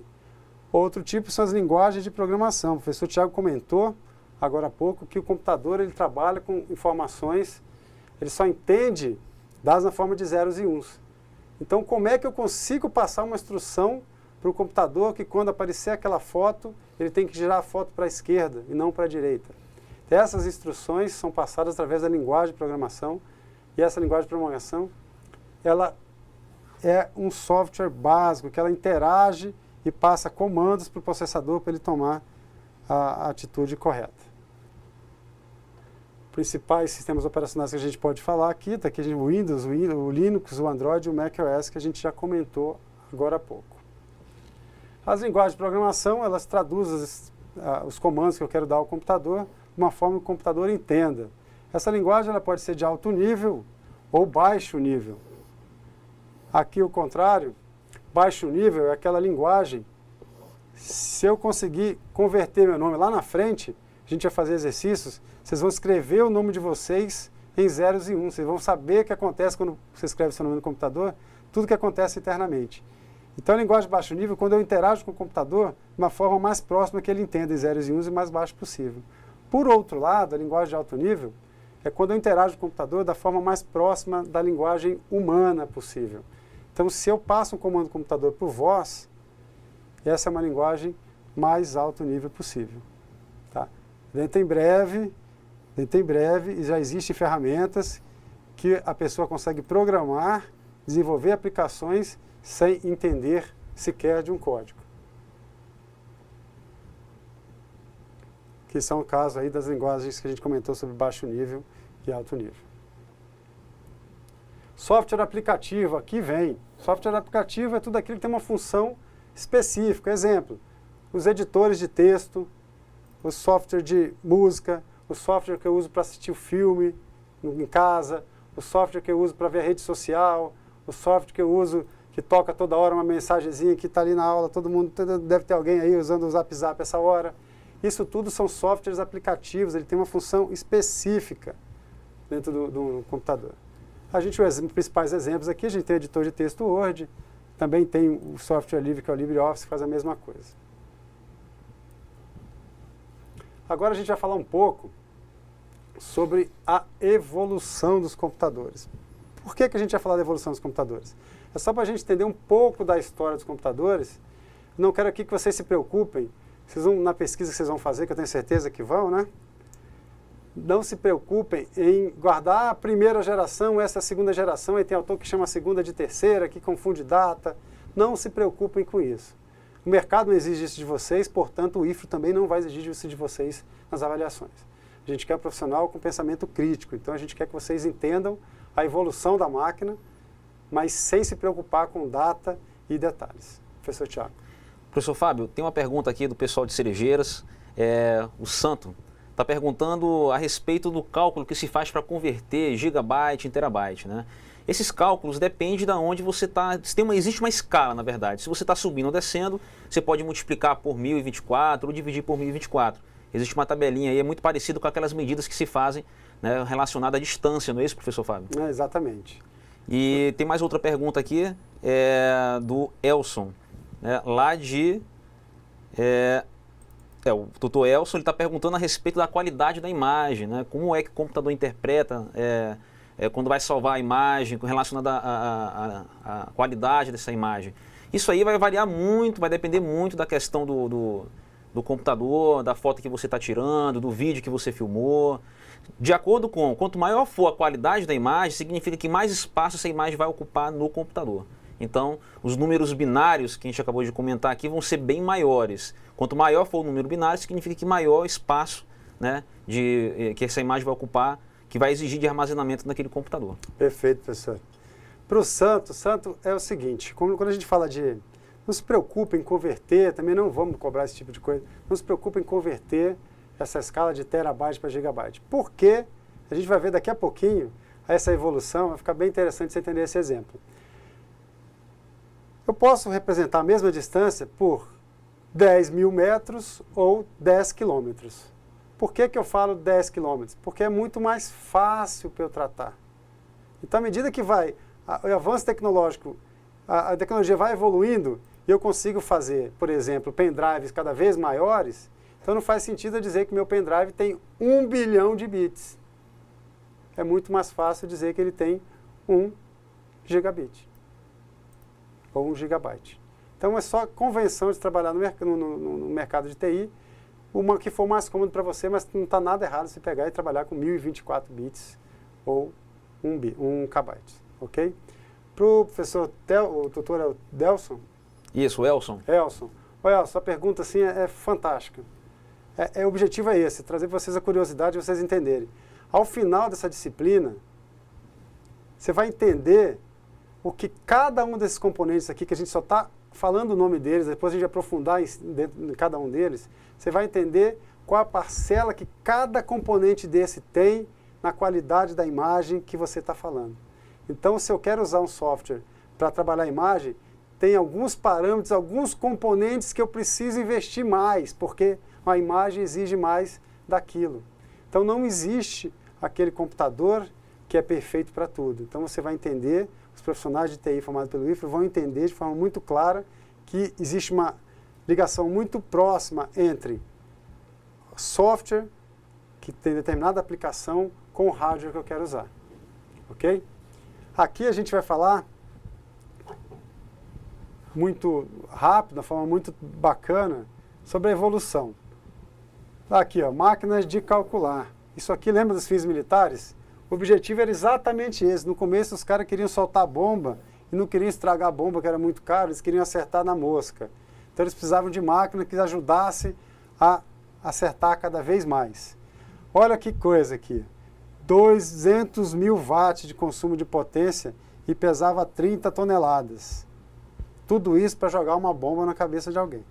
Outro tipo são as linguagens de programação. O professor Tiago comentou agora há pouco que o computador ele trabalha com informações, ele só entende dados na forma de zeros e uns. Então, como é que eu consigo passar uma instrução para o computador que quando aparecer aquela foto, ele tem que girar a foto para a esquerda e não para a direita? Essas instruções são passadas através da linguagem de programação, e essa linguagem de programação, ela é um software básico, que ela interage e passa comandos para o processador para ele tomar a atitude correta. Principais sistemas operacionais que a gente pode falar aqui, está aqui o Windows, o Linux, o Android e o macOS, que a gente já comentou agora há pouco. As linguagens de programação, elas traduzem os comandos que eu quero dar ao computador de uma forma que o computador entenda. Essa linguagem ela pode ser de alto nível ou baixo nível. Aqui o contrário, baixo nível é aquela linguagem, se eu conseguir converter meu nome lá na frente, a gente vai fazer exercícios, vocês vão escrever o nome de vocês em zeros e uns, vocês vão saber o que acontece quando você escreve seu nome no computador, tudo que acontece internamente. Então a linguagem de baixo nível, quando eu interajo com o computador, de uma forma mais próxima que ele entenda em zeros e uns e mais baixo possível. Por outro lado, a linguagem de alto nível é quando eu interajo com o computador da forma mais próxima da linguagem humana possível. Então, se eu passo um comando do computador por voz, essa é uma linguagem mais alto nível possível. Tá? Dentro em breve, e já existem ferramentas que a pessoa consegue programar, desenvolver aplicações sem entender sequer de um código. Que são o caso aí das linguagens que a gente comentou sobre baixo nível e alto nível. Software aplicativo, aqui vem. Software aplicativo é tudo aquilo que tem uma função específica. Exemplo, os editores de texto, o software de música, o software que eu uso para assistir o filme em casa, o software que eu uso para ver a rede social, o software que eu uso que toca toda hora uma mensagenzinha que está ali na aula, todo mundo deve ter alguém aí usando o Zap Zap essa hora. Isso tudo são softwares aplicativos, ele tem uma função específica dentro do computador. A gente, os principais exemplos aqui, a gente tem o editor de texto Word, também tem o software livre que é o LibreOffice, que faz a mesma coisa. Agora a gente vai falar um pouco sobre a evolução dos computadores. Por que a gente vai falar da evolução dos computadores? É só para a gente entender um pouco da história dos computadores. Não quero aqui que vocês se preocupem, na pesquisa que vocês vão fazer, que eu tenho certeza que vão, né? Não se preocupem em guardar a primeira geração, essa é a segunda geração, aí tem autor que chama a segunda de terceira, que confunde data. Não se preocupem com isso. O mercado não exige isso de vocês, portanto o IFRO também não vai exigir isso de vocês nas avaliações. A gente quer um profissional com pensamento crítico, então a gente quer que vocês entendam a evolução da máquina, mas sem se preocupar com data e detalhes. Professor Thiago. Professor Fábio, tem uma pergunta aqui do pessoal de Cerejeiras, o Santo está perguntando a respeito do cálculo que se faz para converter gigabyte em terabyte, né? Esses cálculos dependem de onde você está. Existe uma escala, na verdade. Se você está subindo ou descendo, você pode multiplicar por 1024 ou dividir por 1024. Existe uma tabelinha aí, é muito parecido com aquelas medidas que se fazem, né, relacionadas à distância, não é isso, professor Fábio? Exatamente. E tem mais outra pergunta aqui, do Elson, né, lá de... o doutor Elson está perguntando a respeito da qualidade da imagem, né? Como é que o computador interpreta quando vai salvar a imagem, relacionada à qualidade dessa imagem. Isso aí vai variar muito, vai depender muito da questão do computador, da foto que você está tirando, do vídeo que você filmou. De acordo com, quanto maior for a qualidade da imagem, significa que mais espaço essa imagem vai ocupar no computador. Então, os números binários que a gente acabou de comentar aqui vão ser bem maiores. Quanto maior for o número binário, significa que maior espaço, né, que essa imagem vai ocupar, que vai exigir de armazenamento naquele computador. Perfeito, professor. Para o Santo é o seguinte, quando a gente fala de... Não se preocupe em converter, também não vamos cobrar esse tipo de coisa, não se preocupe em converter essa escala de terabyte para gigabyte. Porque a gente vai ver daqui a pouquinho essa evolução, vai ficar bem interessante você entender esse exemplo. Eu posso representar a mesma distância por 10 mil metros ou 10 quilômetros. Por que eu falo 10 quilômetros? Porque é muito mais fácil para eu tratar. Então, à medida que o avanço tecnológico, a tecnologia vai evoluindo, e eu consigo fazer, por exemplo, pendrives cada vez maiores, então não faz sentido eu dizer que meu pendrive tem 1 bilhão de bits. É muito mais fácil dizer que ele tem 1 gigabit. ou 1 GB. Então é só convenção de trabalhar no mercado de TI, uma que for mais cômodo para você, mas não está nada errado se pegar e trabalhar com 1024 bits ou 1 KB, ok? Para o professor, o tutor é o Delson? Isso, Elson. Elson. Olha, sua pergunta assim é fantástica. O objetivo é esse, trazer para vocês a curiosidade de vocês entenderem. Ao final dessa disciplina, você vai entender o que cada um desses componentes aqui, que a gente só está falando o nome deles, depois a gente vai aprofundar em cada um deles, você vai entender qual a parcela que cada componente desse tem na qualidade da imagem que você está falando. Então, se eu quero usar um software para trabalhar a imagem, tem alguns parâmetros, alguns componentes que eu preciso investir mais, porque a imagem exige mais daquilo. Então, não existe aquele computador que é perfeito para tudo. Então, você vai entender, os profissionais de TI formados pelo IFRO vão entender de forma muito clara que existe uma ligação muito próxima entre software, que tem determinada aplicação, com o hardware que eu quero usar. Ok? Aqui a gente vai falar muito rápido, de uma forma muito bacana, sobre a evolução. Aqui, ó, máquinas de calcular. Isso aqui, lembra dos fins militares? O objetivo era exatamente esse. No começo, os caras queriam soltar a bomba e não queriam estragar a bomba, que era muito caro, eles queriam acertar na mosca. Então, eles precisavam de máquina que ajudasse a acertar cada vez mais. Olha que coisa aqui. 200 mil watts de consumo de potência e pesava 30 toneladas. Tudo isso para jogar uma bomba na cabeça de alguém.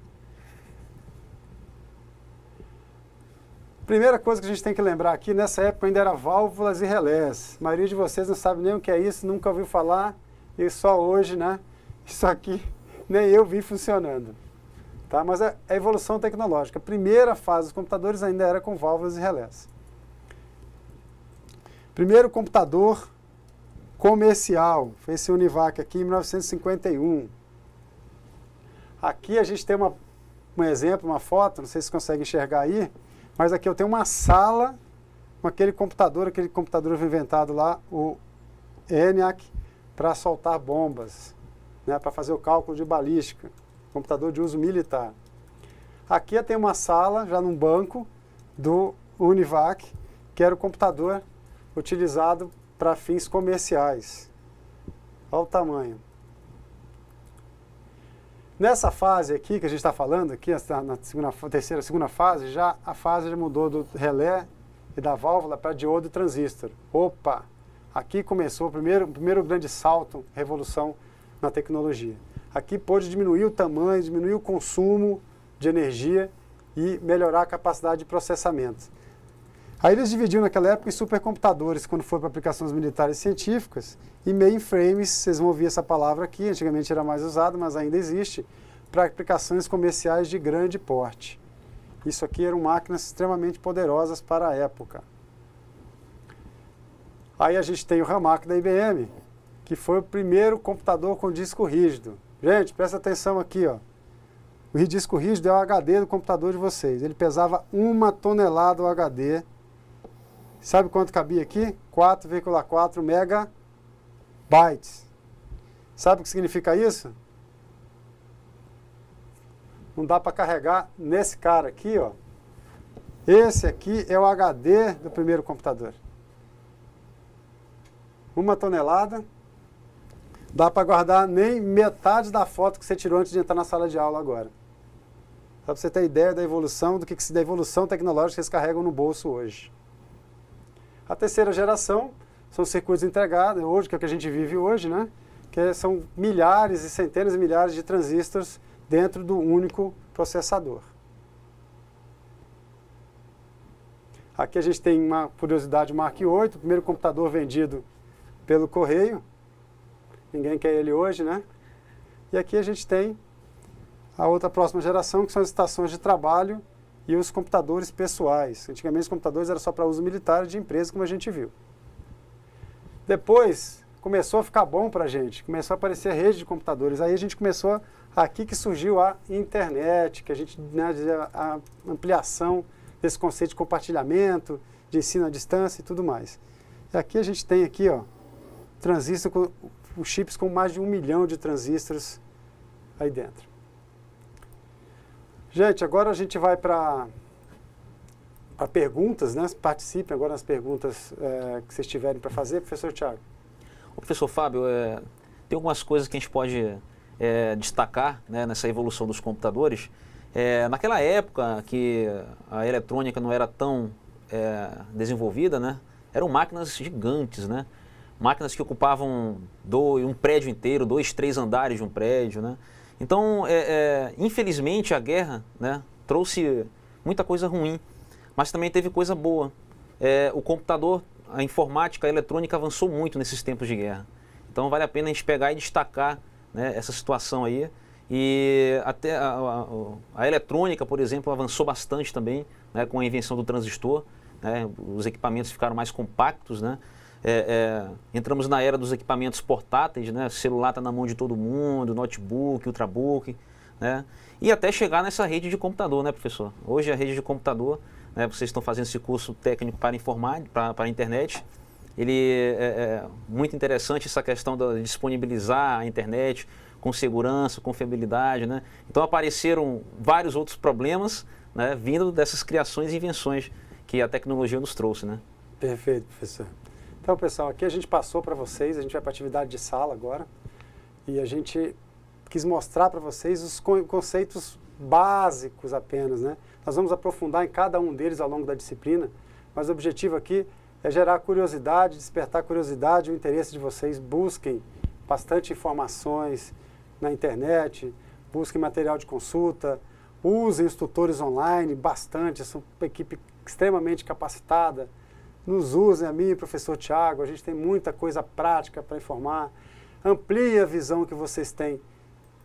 Primeira coisa que a gente tem que lembrar aqui, nessa época ainda era válvulas e relés. A maioria de vocês não sabe nem o que é isso, nunca ouviu falar, e só hoje, né? Isso aqui nem eu vi funcionando. Tá? Mas é a evolução tecnológica. A primeira fase dos computadores ainda era com válvulas e relés. Primeiro computador comercial, foi esse Univac aqui em 1951. Aqui a gente tem um exemplo, uma foto, não sei se vocês conseguem enxergar aí, mas aqui eu tenho uma sala com aquele computador inventado lá, o ENIAC, para soltar bombas, né, para fazer o cálculo de balística, computador de uso militar. Aqui eu tenho uma sala, já num banco, do Univac, que era o computador utilizado para fins comerciais. Olha o tamanho. Nessa fase aqui que a gente está falando, aqui na segunda fase, a fase já mudou do relé e da válvula para diodo e transistor. Opa! Aqui começou o primeiro grande salto, revolução na tecnologia. Aqui pôde diminuir o tamanho, diminuir o consumo de energia e melhorar a capacidade de processamento. Aí eles dividiram naquela época em supercomputadores, quando foi para aplicações militares e científicas, e mainframes, vocês vão ouvir essa palavra aqui, antigamente era mais usada, mas ainda existe, para aplicações comerciais de grande porte. Isso aqui eram máquinas extremamente poderosas para a época. Aí a gente tem o Ramac da IBM, que foi o primeiro computador com disco rígido. Gente, presta atenção aqui, ó. O disco rígido é o HD do computador de vocês. Ele pesava 1 tonelada o HD. Sabe quanto cabia aqui? 4,4 megabytes. Sabe o que significa isso? Não dá para carregar nesse cara aqui, ó. Esse aqui é o HD do primeiro computador. 1 tonelada. Dá para guardar nem metade da foto que você tirou antes de entrar na sala de aula agora. Só para você ter ideia da evolução, da evolução tecnológica que eles carregam no bolso hoje. A terceira geração são circuitos integrados, hoje, que é o que a gente vive hoje, né? Que são milhares e centenas de milhares de transistores dentro do único processador. Aqui a gente tem uma curiosidade, o Mark 8, o primeiro computador vendido pelo correio. Ninguém quer ele hoje, né? E aqui a gente tem a outra próxima geração, que são as estações de trabalho e os computadores pessoais. Antigamente os computadores eram só para uso militar de empresa, como a gente viu. Depois começou a ficar bom para a gente, começou a aparecer a rede de computadores. Aí a gente começou, aqui que surgiu a internet, que a gente, né, a ampliação desse conceito de compartilhamento, de ensino à distância e tudo mais. E aqui a gente tem aqui, ó, transistor com os chips com mais de 1 milhão de transistores aí dentro. Gente, agora a gente vai para perguntas, né? Participem agora nas perguntas que vocês tiverem para fazer. Professor Thiago. O professor Fábio, tem algumas coisas que a gente pode destacar, né, nessa evolução dos computadores. Naquela época que a eletrônica não era tão desenvolvida, né, eram máquinas gigantes, né, máquinas que ocupavam um prédio inteiro, 2, 3 andares de um prédio, né. Então, infelizmente, a guerra, né, trouxe muita coisa ruim, mas também teve coisa boa. O computador, a informática, a eletrônica avançou muito nesses tempos de guerra. Então, vale a pena a gente pegar e destacar, né, essa situação aí. E até a eletrônica, por exemplo, avançou bastante também, né, com a invenção do transistor, né, os equipamentos ficaram mais compactos, né, entramos na era dos equipamentos portáteis, né, o celular está na mão de todo mundo, notebook, ultrabook, né, e até chegar nessa rede de computador, né, professor? Hoje a rede de computador, né, vocês estão fazendo esse curso técnico para informática, para a internet. Ele é muito interessante essa questão de disponibilizar a internet com segurança, com fiabilidade, né? Então apareceram vários outros problemas, né, vindo dessas criações e invenções que a tecnologia nos trouxe, né? Perfeito, professor. Então, pessoal, aqui a gente passou para vocês, a gente vai para a atividade de sala agora, e a gente quis mostrar para vocês os conceitos básicos apenas, né? Nós vamos aprofundar em cada um deles ao longo da disciplina, mas o objetivo aqui é gerar curiosidade, despertar curiosidade e o interesse de vocês. Busquem bastante informações na internet, busquem material de consulta, usem os tutores online bastante, são uma equipe extremamente capacitada. Nos usem, a mim e o professor Thiago, a gente tem muita coisa prática para informar. Amplie a visão que vocês têm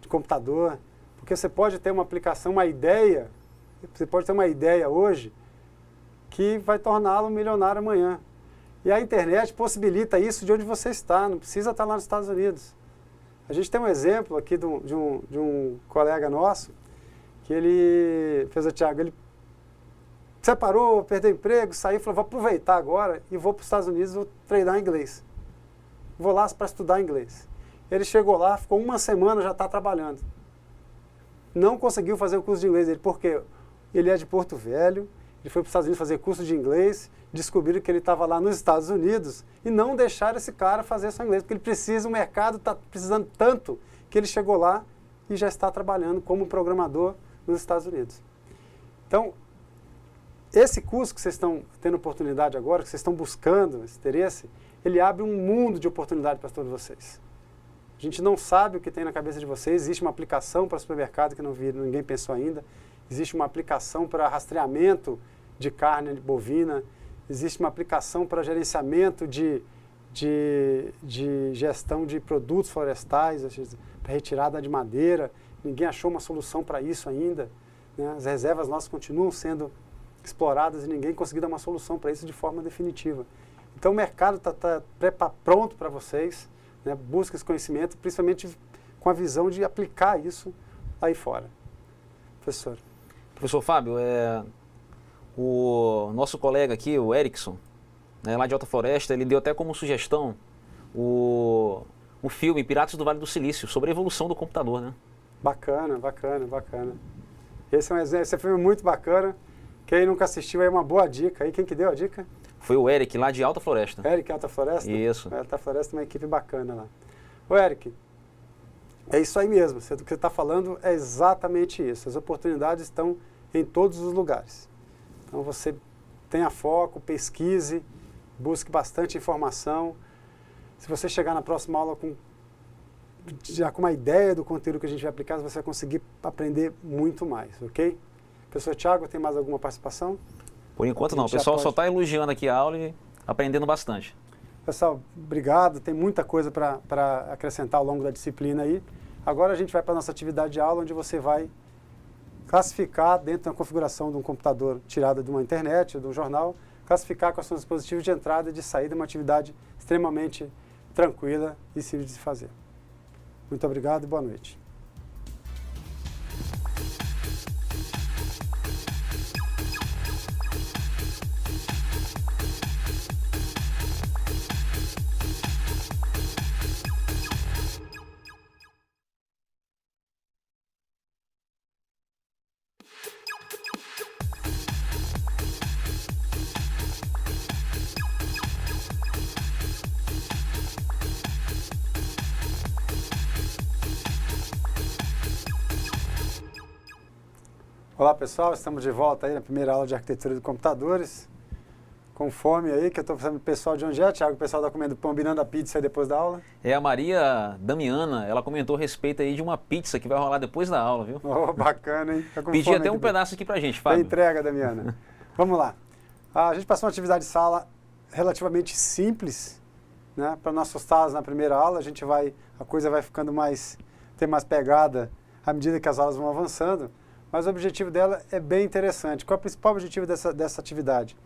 de computador, porque você pode ter uma aplicação, uma ideia, você pode ter uma ideia hoje que vai torná-lo milionário amanhã. E a internet possibilita isso de onde você está, não precisa estar lá nos Estados Unidos. A gente tem um exemplo aqui de um colega nosso, que ele fez o Thiago, ele separou, perdeu emprego, saiu, falou, vou aproveitar agora e vou para os Estados Unidos, vou treinar inglês. Vou lá para estudar inglês. Ele chegou lá, ficou uma semana, já está trabalhando. Não conseguiu fazer o curso de inglês dele, porque ele é de Porto Velho, ele foi para os Estados Unidos fazer curso de inglês, descobriram que ele estava lá nos Estados Unidos e não deixaram esse cara fazer só inglês, porque ele precisa, o mercado está precisando tanto que ele chegou lá e já está trabalhando como programador nos Estados Unidos. Então, esse curso que vocês estão tendo oportunidade agora, que vocês estão buscando esse interesse, ele abre um mundo de oportunidade para todos vocês. A gente não sabe o que tem na cabeça de vocês, existe uma aplicação para supermercado que ninguém pensou ainda, existe uma aplicação para rastreamento de carne bovina, existe uma aplicação para gerenciamento de gestão de produtos florestais, para retirada de madeira. Ninguém achou uma solução para isso ainda, né? As reservas nossas continuam sendo exploradas e ninguém conseguiu dar uma solução para isso de forma definitiva. Então o mercado está pronto para vocês, né? Busque esse conhecimento, principalmente com a visão de aplicar isso aí fora. Professor. Professor Fábio, o nosso colega aqui, o Erickson, né, lá de Alta Floresta, ele deu até como sugestão o filme Piratas do Vale do Silício, sobre a evolução do computador, né? Bacana, bacana, bacana. Esse é um exemplo, esse filme é muito bacana. Quem nunca assistiu aí, uma boa dica. Aí, quem que deu a dica? Foi o Eric, lá de Alta Floresta. Eric, Alta Floresta? Isso. Alta Floresta é uma equipe bacana lá. Ô, Eric, é isso aí mesmo. O que você está falando é exatamente isso. As oportunidades estão em todos os lugares. Então, você tenha foco, pesquise, busque bastante informação. Se você chegar na próxima aula já com uma ideia do conteúdo que a gente vai aplicar, você vai conseguir aprender muito mais, ok? Professor Thiago, tem mais alguma participação? Por enquanto não, o pessoal só está elogiando aqui a aula e aprendendo bastante. Pessoal, obrigado, tem muita coisa para acrescentar ao longo da disciplina aí. Agora a gente vai para a nossa atividade de aula, onde você vai classificar dentro da configuração de um computador tirada de uma internet ou de um jornal, classificar quais são os dispositivos de entrada e de saída, uma atividade extremamente tranquila e simples de se fazer. Muito obrigado e boa noite. Olá pessoal, estamos de volta aí na primeira aula de arquitetura de computadores. Com fome aí, que eu estou pensando no pessoal de onde é, Thiago? O pessoal está comendo pão, binando a pizza aí depois da aula? É a Maria Damiana, ela comentou a respeito aí de uma pizza que vai rolar depois da aula, viu? Oh, bacana, hein? Tá com Pedi fome até aqui, um pedaço aqui pra gente, Fábio. Tem entrega, Damiana. Vamos lá. A gente passou uma atividade de sala relativamente simples, né? Para não assustá-las na primeira aula, a coisa vai ficando tem mais pegada à medida que as aulas vão avançando, mas o objetivo dela é bem interessante. Qual é o principal objetivo dessa atividade?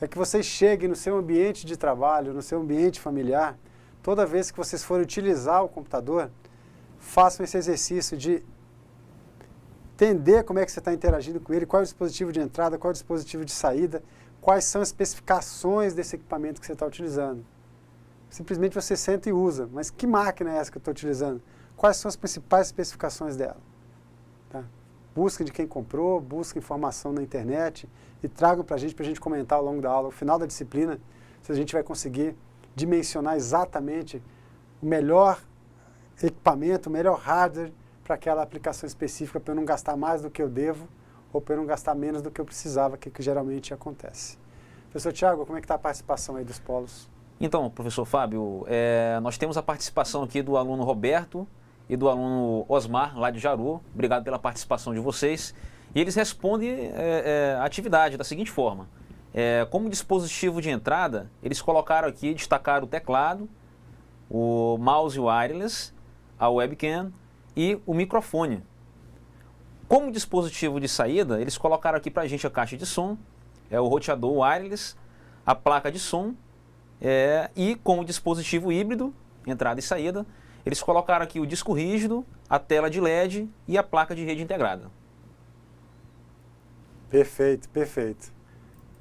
É que vocês cheguem no seu ambiente de trabalho, no seu ambiente familiar, toda vez que vocês forem utilizar o computador, façam esse exercício de entender como é que você está interagindo com ele, qual é o dispositivo de entrada, qual é o dispositivo de saída, quais são as especificações desse equipamento que você está utilizando. Simplesmente você senta e usa, mas que máquina é essa que eu estou utilizando? Quais são as principais especificações dela? Tá? Busquem de quem comprou, busquem informação na internet e tragam para a gente comentar ao longo da aula, ao final da disciplina, se a gente vai conseguir dimensionar exatamente o melhor equipamento, o melhor hardware para aquela aplicação específica, para eu não gastar mais do que eu devo ou para eu não gastar menos do que eu precisava, que geralmente acontece. Professor Thiago, como é que está a participação aí dos polos? Então, professor Fábio, nós temos a participação aqui do aluno Roberto e do aluno Osmar, lá de Jaru. Obrigado pela participação de vocês. E eles respondem a atividade da seguinte forma. Como dispositivo de entrada, eles colocaram aqui, destacaram o teclado, o mouse wireless, a webcam e o microfone. Como dispositivo de saída, eles colocaram aqui para a gente a caixa de som, o roteador wireless, a placa de som, e como dispositivo híbrido, entrada e saída, eles colocaram aqui o disco rígido, a tela de LED e a placa de rede integrada. Perfeito, perfeito.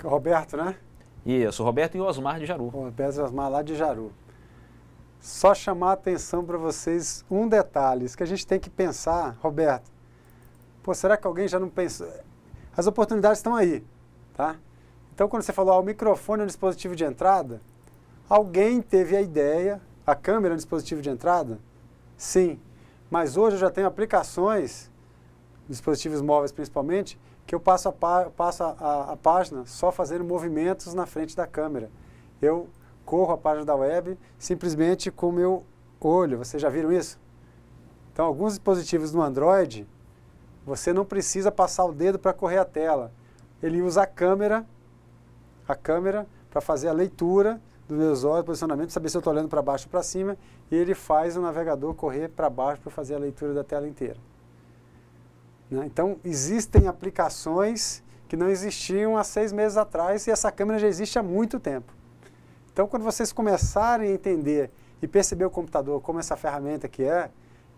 Roberto, né? Isso, Roberto e Osmar de Jaru. Roberto e Osmar lá de Jaru. Só chamar a atenção para vocês um detalhe, isso que a gente tem que pensar, Roberto. Pô, será que alguém já não pensou? As oportunidades estão aí, tá? Então, quando você falou, o microfone é um dispositivo de entrada, alguém teve a ideia, a câmera é um dispositivo de entrada? Sim. Mas hoje eu já tenho aplicações, dispositivos móveis principalmente, que eu passo a página só fazendo movimentos na frente da câmera. Eu corro a página da web simplesmente com o meu olho. Vocês já viram isso? Então, alguns dispositivos no Android, você não precisa passar o dedo para correr a tela. Ele usa a câmera para fazer a leitura dos meus olhos, posicionamento, saber se eu estou olhando para baixo ou para cima, e ele faz o navegador correr para baixo para fazer a leitura da tela inteira. Né? Então, existem aplicações que não existiam há 6 meses atrás, e essa câmera já existe há muito tempo. Então, quando vocês começarem a entender e perceber o computador como essa ferramenta que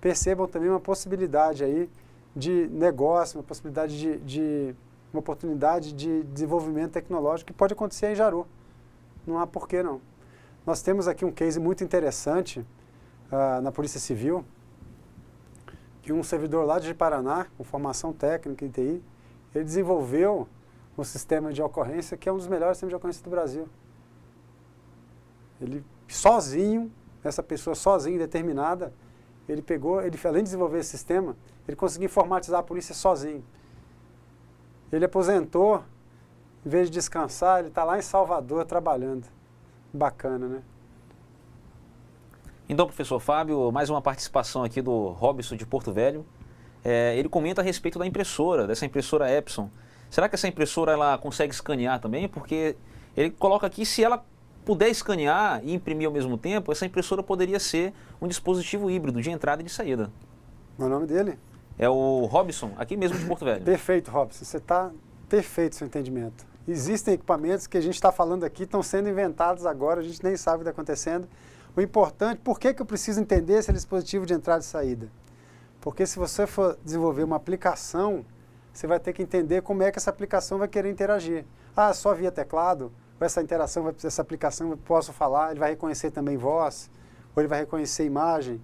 percebam também uma possibilidade aí de negócio, uma possibilidade uma oportunidade de desenvolvimento tecnológico que pode acontecer em Jaru. Não há porquê não. Nós temos aqui um case muito interessante na Polícia Civil, que um servidor lá de Paraná, com formação técnica em TI, ele desenvolveu um sistema de ocorrência que é um dos melhores sistemas de ocorrência do Brasil. Ele sozinho, essa pessoa sozinha, determinada, ele além de desenvolver esse sistema, ele conseguiu informatizar a polícia sozinho. Ele aposentou, em vez de descansar, ele está lá em Salvador trabalhando. Bacana, né? Então, professor Fábio, mais uma participação aqui do Robson de Porto Velho. Ele comenta a respeito da impressora, dessa impressora Epson. Será que essa impressora ela consegue escanear também? Porque ele coloca aqui, se ela puder escanear e imprimir ao mesmo tempo, essa impressora poderia ser um dispositivo híbrido de entrada e de saída. Qual é o nome dele? É o Robson, aqui mesmo de Porto Velho. Perfeito, Robson. Você está perfeito seu entendimento. Existem equipamentos que a gente está falando aqui, estão sendo inventados agora, a gente nem sabe o que está acontecendo. O importante, por que eu preciso entender esse dispositivo de entrada e saída? Porque se você for desenvolver uma aplicação, você vai ter que entender como é que essa aplicação vai querer interagir. Só via teclado? Ou essa interação, essa aplicação, eu posso falar, ele vai reconhecer também voz, ou ele vai reconhecer imagem,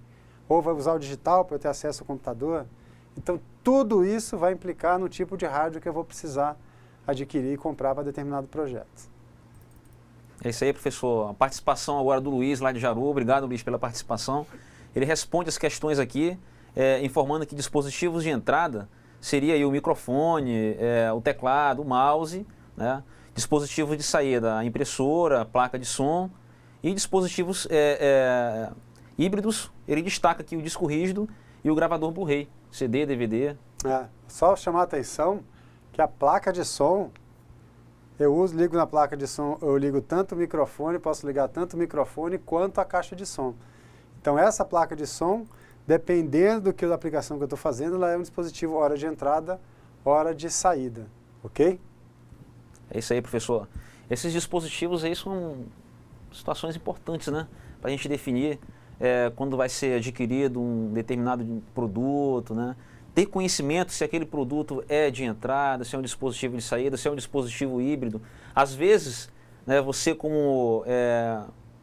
ou vai usar o digital para eu ter acesso ao computador. Então, tudo isso vai implicar no tipo de hardware que eu vou precisar adquirir e comprar para determinado projeto. É isso aí, professor. A participação agora do Luiz, lá de Jaru. Obrigado, Luiz, pela participação. Ele responde as questões aqui, informando que dispositivos de entrada seria aí o microfone, o teclado, o mouse, né? Dispositivos de saída, a impressora, a placa de som e dispositivos híbridos. Ele destaca aqui o disco rígido e o gravador Blu-ray, CD, DVD. Só chamar a atenção que a placa de som, ligo na placa de som, eu ligo tanto o microfone, posso ligar tanto o microfone quanto a caixa de som. Então essa placa de som, dependendo da aplicação que eu estou fazendo, ela é um dispositivo hora de entrada, hora de saída, ok? É isso aí, professor. Esses dispositivos aí são situações importantes, né? Para a gente definir quando vai ser adquirido um determinado produto, né? Ter conhecimento se aquele produto é de entrada, se é um dispositivo de saída, se é um dispositivo híbrido. Às vezes, né, você como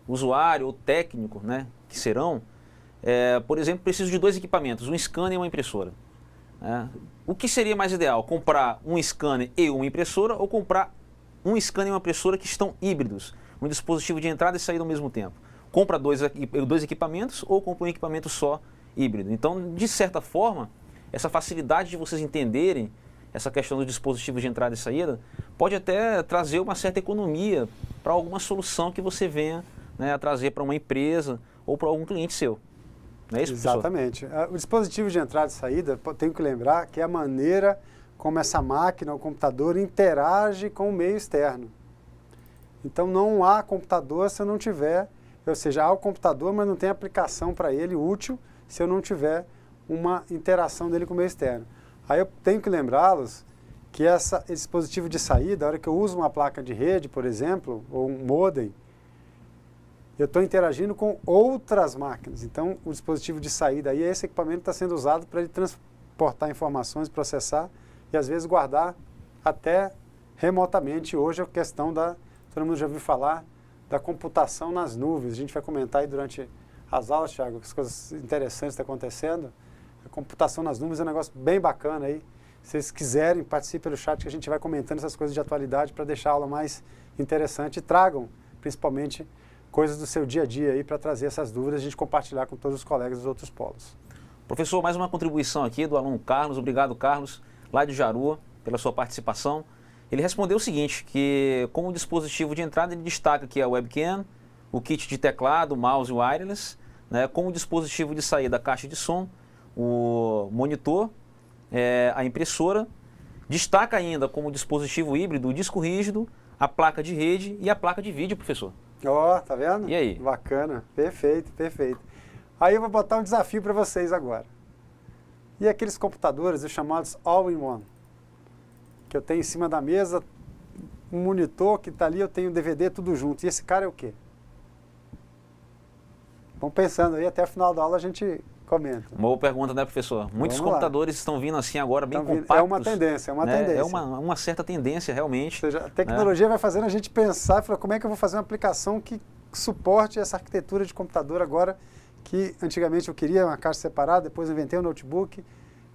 usuário ou técnico, né, que serão, por exemplo, precisa de 2 equipamentos, um scanner e uma impressora. O que seria mais ideal? Comprar um scanner e uma impressora ou comprar um scanner e uma impressora que estão híbridos, um dispositivo de entrada e saída ao mesmo tempo? Compra dois equipamentos ou compra um equipamento só híbrido? Então, de certa forma, essa facilidade de vocês entenderem essa questão dos dispositivos de entrada e saída pode até trazer uma certa economia para alguma solução que você venha, né, a trazer para uma empresa ou para algum cliente seu. Não é isso, professor? Exatamente. O dispositivo de entrada e saída, tenho que lembrar que é a maneira como essa máquina, o computador, interage com o meio externo. Então não há computador se eu não tiver, ou seja, há o computador, mas não tem aplicação para ele útil se eu não tiver uma interação dele com o meio externo. Aí eu tenho que lembrá-los que esse dispositivo de saída, a hora que eu uso uma placa de rede, por exemplo, ou um modem, eu estou interagindo com outras máquinas. Então, o dispositivo de saída aí, esse equipamento está sendo usado para ele transportar informações, processar e às vezes guardar até remotamente. Hoje a questão todo mundo já ouviu falar da computação nas nuvens. A gente vai comentar aí durante as aulas, Thiago, que as coisas interessantes estão acontecendo. A computação nas nuvens é um negócio bem bacana aí. Se vocês quiserem, participe pelo chat que a gente vai comentando essas coisas de atualidade para deixar a aula mais interessante e tragam, principalmente, coisas do seu dia a dia aí para trazer essas dúvidas e a gente compartilhar com todos os colegas dos outros polos. Professor, mais uma contribuição aqui do aluno Carlos. Obrigado, Carlos, lá de Jaru, pela sua participação. Ele respondeu o seguinte, que como dispositivo de entrada ele destaca aqui a webcam, o kit de teclado, o mouse wireless, né, como dispositivo de saída a caixa de som, o monitor, a impressora. Destaca ainda como dispositivo híbrido o disco rígido, a placa de rede e a placa de vídeo, professor. Tá vendo? E aí? Bacana, perfeito, perfeito. Aí eu vou botar um desafio para vocês agora. E aqueles computadores, os chamados all-in-one, que eu tenho em cima da mesa, um monitor que está ali, eu tenho DVD, tudo junto. E esse cara é o quê? Vamos pensando aí, até o final da aula a gente comenta. Uma boa pergunta, né, professor? Muitos computadores estão vindo assim agora, bem compactos. É uma tendência, né? É uma certa tendência, realmente. Ou seja, a tecnologia vai fazendo a gente pensar e falar, como é que eu vou fazer uma aplicação que suporte essa arquitetura de computador agora, que antigamente eu queria uma caixa separada, depois eu inventei o notebook,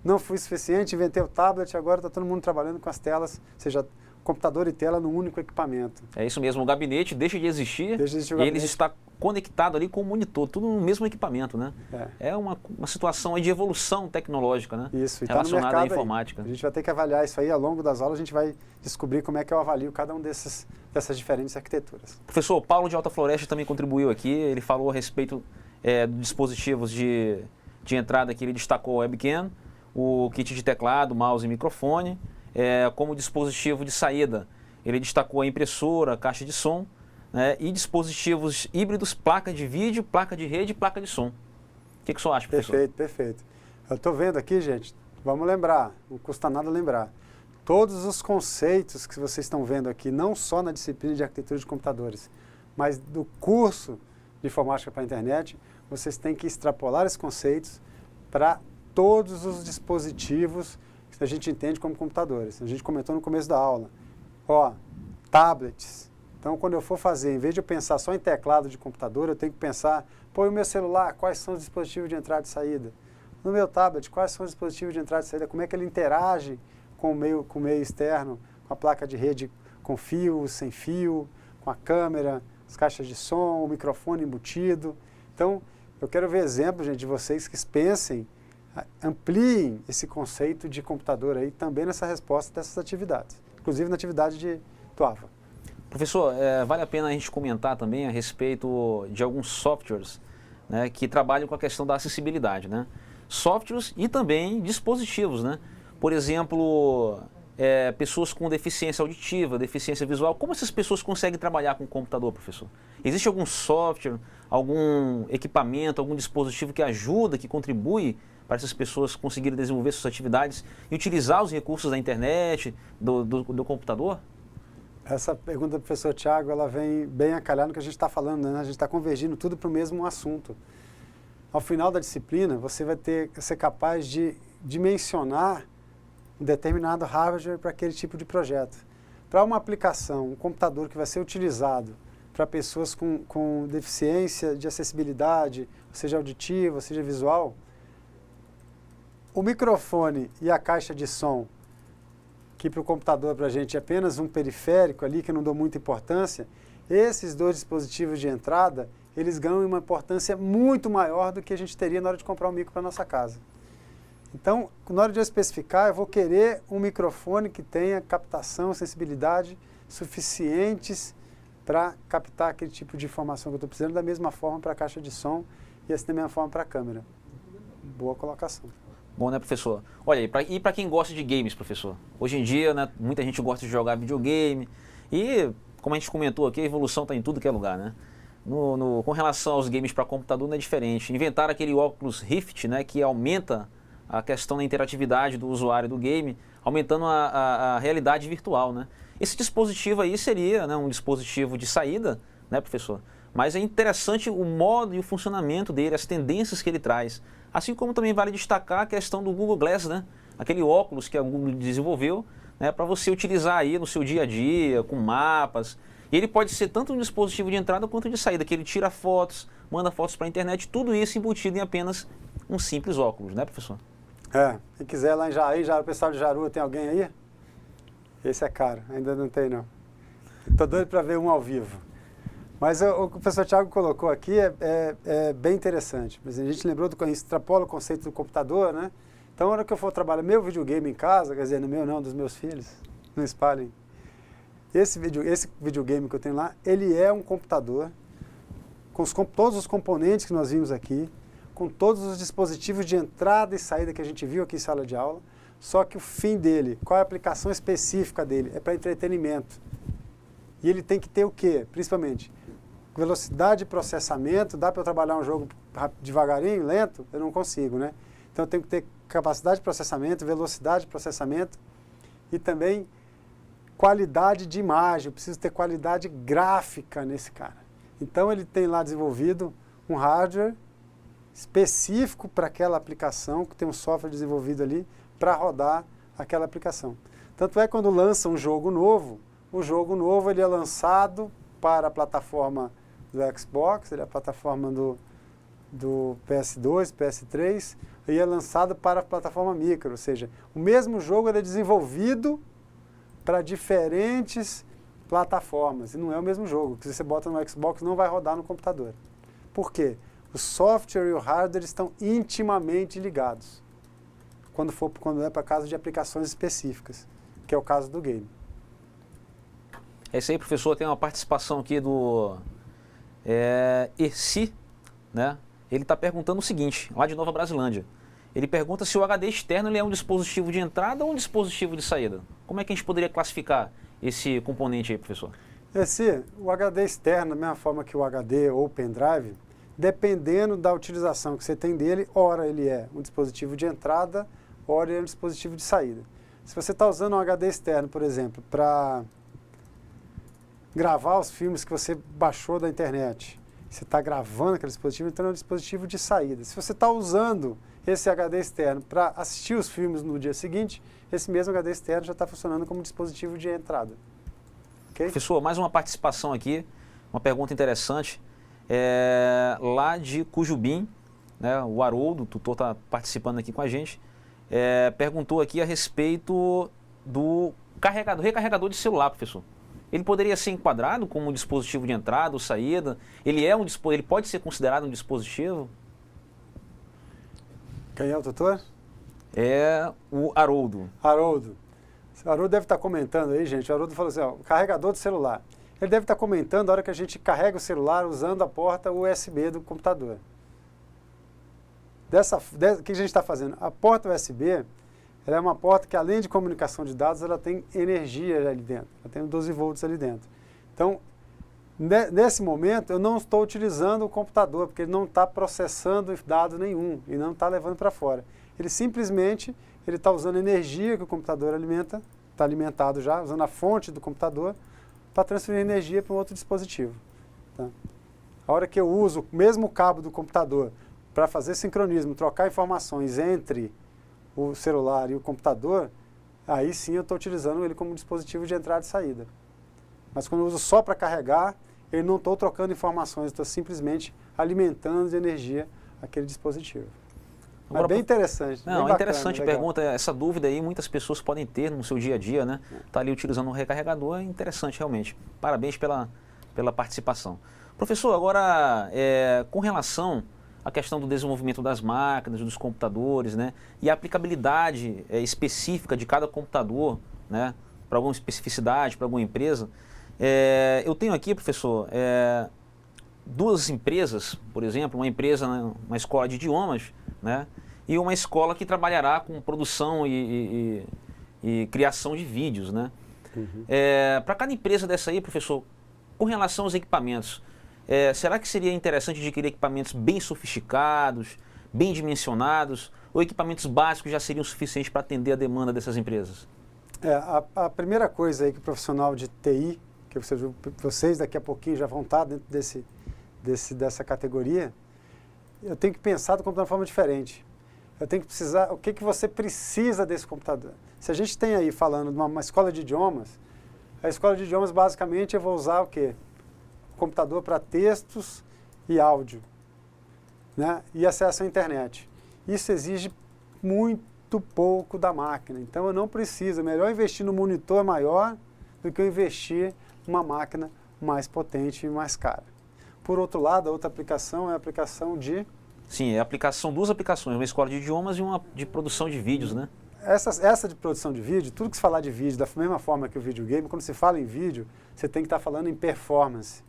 não fui suficiente, inventei o tablet, agora está todo mundo trabalhando com as telas, ou seja, computador e tela num único equipamento. É isso mesmo, o gabinete deixa de existir, e ele está conectado ali com o monitor, tudo no mesmo equipamento, né? É uma situação aí de evolução tecnológica, né? Isso, e relacionada à informática. A gente vai ter que avaliar isso aí ao longo das aulas, a gente vai descobrir como é que eu avalio cada um dessas diferentes arquiteturas. Professor, o Paulo de Alta Floresta também contribuiu aqui, ele falou a respeito dos dispositivos de entrada que ele destacou a webcam, o kit de teclado, mouse e microfone. Como dispositivo de saída, ele destacou a impressora, a caixa de som, né, e dispositivos híbridos, placa de vídeo, placa de rede e placa de som. O que o senhor acha, professor? Perfeito, perfeito. Eu estou vendo aqui, gente, vamos lembrar, não custa nada lembrar, todos os conceitos que vocês estão vendo aqui, não só na disciplina de arquitetura de computadores, mas do curso de informática para a internet, vocês têm que extrapolar esses conceitos para todos os dispositivos que a gente entende como computadores. A gente comentou no começo da aula. Tablets. Então, quando eu for fazer, em vez de eu pensar só em teclado de computador, eu tenho que pensar, e o meu celular, quais são os dispositivos de entrada e saída? No meu tablet, quais são os dispositivos de entrada e saída? Como é que ele interage com o meio externo, com a placa de rede com fio, sem fio, com a câmera, as caixas de som, o microfone embutido. Então, eu quero ver exemplos, gente, de vocês que pensem ampliem esse conceito de computador aí também nessa resposta dessas atividades, inclusive na atividade do AVA. Professor, vale a pena a gente comentar também a respeito de alguns softwares, né, que trabalham com a questão da acessibilidade, né? Softwares e também dispositivos, né? Por exemplo, pessoas com deficiência auditiva, deficiência visual, como essas pessoas conseguem trabalhar com o computador, professor? Existe algum software, algum equipamento, algum dispositivo que ajuda, que contribui para essas pessoas conseguirem desenvolver suas atividades e utilizar os recursos da internet, do computador? Essa pergunta do professor Tiago, ela vem bem a calhar no que a gente está falando, né? A gente está convergindo tudo para o mesmo assunto. Ao final da disciplina, você vai ser capaz de dimensionar um determinado hardware para aquele tipo de projeto. Para uma aplicação, um computador que vai ser utilizado para pessoas com deficiência de acessibilidade, seja auditiva, seja visual, o microfone e a caixa de som, que para o computador, para a gente, é apenas um periférico ali, que eu não dou muita importância, esses dois dispositivos de entrada, eles ganham uma importância muito maior do que a gente teria na hora de comprar um micro para a nossa casa. Então, na hora de eu especificar, eu vou querer um microfone que tenha captação, sensibilidade suficientes para captar aquele tipo de informação que eu estou precisando, da mesma forma para a caixa de som e assim da mesma forma para a câmera. Boa colocação. Bom, né, professor? Olha, e para quem gosta de games, professor? Hoje em dia, né, muita gente gosta de jogar videogame e, como a gente comentou aqui, a evolução está em tudo que é lugar, né? Com relação aos games para computador não é diferente. Inventaram aquele óculos Rift, né, que aumenta a questão da interatividade do usuário do game, aumentando a realidade virtual, né? Esse dispositivo aí seria, né, um dispositivo de saída, né, professor? Mas é interessante o modo e o funcionamento dele, as tendências que ele traz. Assim como também vale destacar a questão do Google Glass, né? Aquele óculos que a Google desenvolveu, né, para você utilizar aí no seu dia a dia, com mapas. E ele pode ser tanto um dispositivo de entrada quanto de saída, que ele tira fotos, manda fotos para a internet, tudo isso embutido em apenas um simples óculos, né, professor? Quem quiser lá em Jaú, o pessoal de Jaru, tem alguém aí? Esse é caro, ainda não tem não. Estou doido para ver um ao vivo. Mas o que o professor Tiago colocou aqui é bem interessante. Mas a gente lembrou extrapola o conceito do computador, né? Então, na hora que eu for trabalhar meu videogame em casa, quer dizer, no meu não, dos meus filhos, não espalhem. Esse videogame que eu tenho lá, ele é um computador com todos os componentes que nós vimos aqui, com todos os dispositivos de entrada e saída que a gente viu aqui em sala de aula, só que o fim dele, qual é a aplicação específica dele? É para entretenimento. E ele tem que ter o quê? Principalmente, velocidade de processamento. Dá para eu trabalhar um jogo devagarinho, lento? Eu não consigo, né? Então eu tenho que ter capacidade de processamento, velocidade de processamento e também qualidade de imagem. Eu preciso ter qualidade gráfica nesse cara. Então ele tem lá desenvolvido um hardware específico para aquela aplicação, que tem um software desenvolvido ali para rodar aquela aplicação. Tanto é que quando lança um jogo novo, o jogo novo ele é lançado para a plataforma do Xbox, ele é a plataforma do PS2, PS3, e é lançado para a plataforma micro, ou seja, o mesmo jogo ele é desenvolvido para diferentes plataformas, e não é o mesmo jogo, que você bota no Xbox não vai rodar no computador. Por quê? O software e o hardware estão intimamente ligados, quando é para caso de aplicações específicas, que é o caso do game. É isso aí, professor. Tem uma participação aqui do Erci, né? Ele está perguntando o seguinte, lá de Nova Brasilândia. Ele pergunta se o HD externo ele é um dispositivo de entrada ou um dispositivo de saída. Como é que a gente poderia classificar esse componente aí, professor? O HD externo, da mesma forma que o HD ou o pendrive, dependendo da utilização que você tem dele, ora ele é um dispositivo de entrada, ora ele é um dispositivo de saída. Se você está usando um HD externo, por exemplo, para gravar os filmes que você baixou da internet, você está gravando aquele dispositivo, então é um dispositivo de saída. Se você está usando esse HD externo para assistir os filmes no dia seguinte, esse mesmo HD externo já está funcionando como dispositivo de entrada. Okay? Professor, mais uma participação aqui, uma pergunta interessante. Lá de Cujubim, né, o Haroldo, o tutor, está participando aqui com a gente, perguntou aqui a respeito do recarregador de celular, professor. Ele poderia ser enquadrado como um dispositivo de entrada ou saída? Ele pode ser considerado um dispositivo? Quem é o tutor? É o Haroldo. Haroldo. O Haroldo deve estar comentando aí, gente. O Haroldo falou assim, ó, carregador de celular. Ele deve estar comentando a hora que a gente carrega o celular usando a porta USB do computador. O que a gente está fazendo? A porta USB, ela é uma porta que, além de comunicação de dados, ela tem energia ali dentro. Ela tem 12 volts ali dentro. Então, nesse momento, eu não estou utilizando o computador, porque ele não está processando dado nenhum e não está levando para fora. Ele simplesmente está usando a energia que o computador alimenta, está alimentado já, usando a fonte do computador, para transferir energia para um outro dispositivo. Tá? A hora que eu uso o mesmo cabo do computador para fazer sincronismo, trocar informações entre o celular e o computador, aí sim eu estou utilizando ele como dispositivo de entrada e saída. Mas quando eu uso só para carregar, eu não estou trocando informações, estou simplesmente alimentando de energia aquele dispositivo. Agora, bem interessante. Não, bem bacana, interessante a pergunta, essa dúvida aí muitas pessoas podem ter no seu dia a dia, né? Tá ali utilizando um recarregador, é interessante realmente. Parabéns pela participação. Professor, agora com relação à questão do desenvolvimento das máquinas, dos computadores, né? E a aplicabilidade específica de cada computador, né? Para alguma especificidade, para alguma empresa. Eu tenho aqui, professor, duas empresas, por exemplo, uma empresa, uma escola de idiomas, né? E uma escola que trabalhará com produção e criação de vídeos, né? Uhum. Para cada empresa dessa aí, professor, com relação aos equipamentos, será que seria interessante adquirir equipamentos bem sofisticados, bem dimensionados, ou equipamentos básicos já seriam suficientes para atender a demanda dessas empresas? A primeira coisa aí que o profissional de TI, que vocês daqui a pouquinho já vão estar dentro dessa categoria, eu tenho que pensar do computador de uma forma diferente. Eu tenho que precisar, o que você precisa desse computador? Se a gente tem aí falando de uma escola de idiomas, a escola de idiomas basicamente eu vou usar o quê? O computador para textos e áudio, né? E acesso à internet. Isso exige muito pouco da máquina, então eu não preciso, é melhor investir no monitor maior do que eu investir numa máquina mais potente e mais cara. Por outro lado, a outra aplicação é a aplicação de... Sim, duas aplicações, uma escola de idiomas e uma de produção de vídeos, né? Essa de produção de vídeo, tudo que se falar de vídeo, da mesma forma que o videogame, quando se fala em vídeo, você tem que estar falando em performance.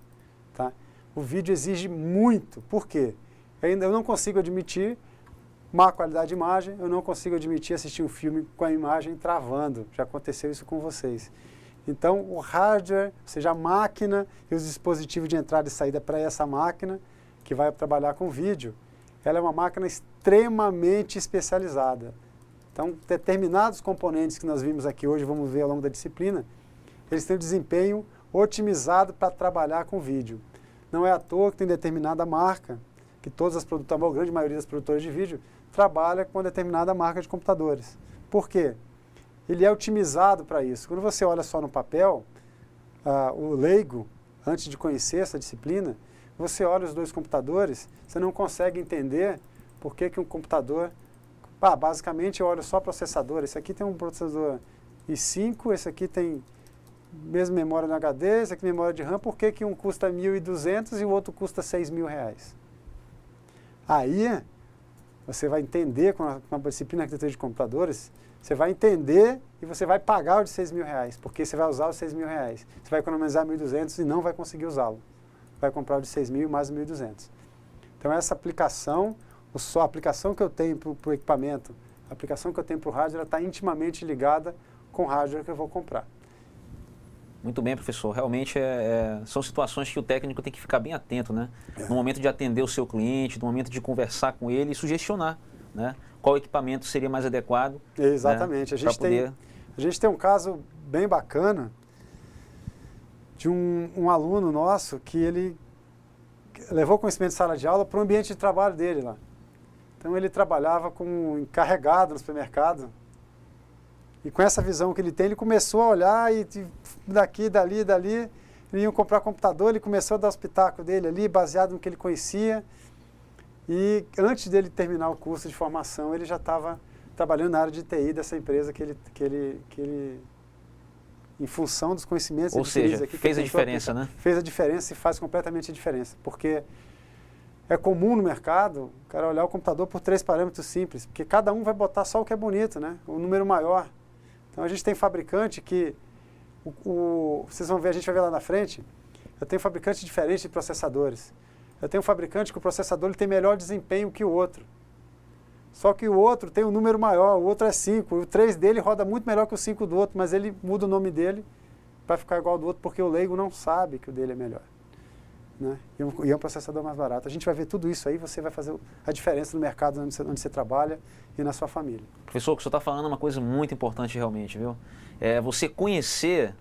Tá? O vídeo exige muito. Por quê? Eu não consigo admitir má qualidade de imagem, eu não consigo admitir assistir um filme com a imagem travando. Já aconteceu isso com vocês. Então, o hardware, ou seja, a máquina e os dispositivos de entrada e saída para essa máquina, que vai trabalhar com vídeo, ela é uma máquina extremamente especializada. Então, determinados componentes que nós vimos aqui hoje, vamos ver ao longo da disciplina, eles têm um desempenho otimizado para trabalhar com vídeo. Não é à toa que tem determinada marca, que todas as produtoras, a grande maioria das produtoras de vídeo, trabalha com determinada marca de computadores. Por quê? Ele é otimizado para isso. Quando você olha só no papel, o leigo, antes de conhecer essa disciplina, você olha os dois computadores, você não consegue entender por que um computador... basicamente eu olho só processador. Esse aqui tem um processador i5, esse aqui tem mesmo memória no HD, esse aqui memória de RAM. Por que um custa 1.200 e o outro custa R$6.000? Aí você vai entender, com a disciplina de arquitetura de computadores, você vai entender e você vai pagar o de R$6.000, porque você vai usar os R$6.000. Você vai economizar 1.200 e não vai conseguir usá-lo. Vai comprar o de 6.000 mais 1.200. Então essa aplicação, a aplicação que eu tenho para o equipamento, a aplicação que eu tenho para o hardware, está intimamente ligada com o hardware que eu vou comprar. Muito bem, professor. Realmente são situações que o técnico tem que ficar bem atento, né? No momento de atender o seu cliente, no momento de conversar com ele e sugestionar, né? Qual equipamento seria mais adequado. Exatamente. Né? A gente tem um caso bem bacana de um aluno nosso que ele levou conhecimento de sala de aula para o ambiente de trabalho dele lá. Então ele trabalhava como encarregado no supermercado e com essa visão que ele tem, ele começou a olhar e daqui, dali, ele ia comprar computador, ele começou a dar os pitacos dele ali, baseado no que ele conhecia. E antes dele terminar o curso de formação, ele já estava trabalhando na área de TI dessa empresa que ele em função dos conhecimentos... Ou seja, fez a diferença, né? Fez a diferença e faz completamente a diferença, porque é comum no mercado o cara olhar o computador por 3 parâmetros simples, porque cada um vai botar só o que é bonito, né? O número maior. Então a gente tem fabricante que, vocês vão ver, a gente vai ver lá na frente, eu tenho fabricante diferente de processadores. Eu tenho um fabricante que o processador ele tem melhor desempenho que o outro. Só que o outro tem um número maior, o outro é 5, o 3 dele roda muito melhor que o 5 do outro, mas ele muda o nome dele para ficar igual ao do outro, porque o leigo não sabe que o dele é melhor. Né? E é um processador mais barato. A gente vai ver tudo isso aí, você vai fazer a diferença no mercado onde você trabalha e na sua família. Professor, o que o senhor está falando é uma coisa muito importante realmente, viu? É você conhecer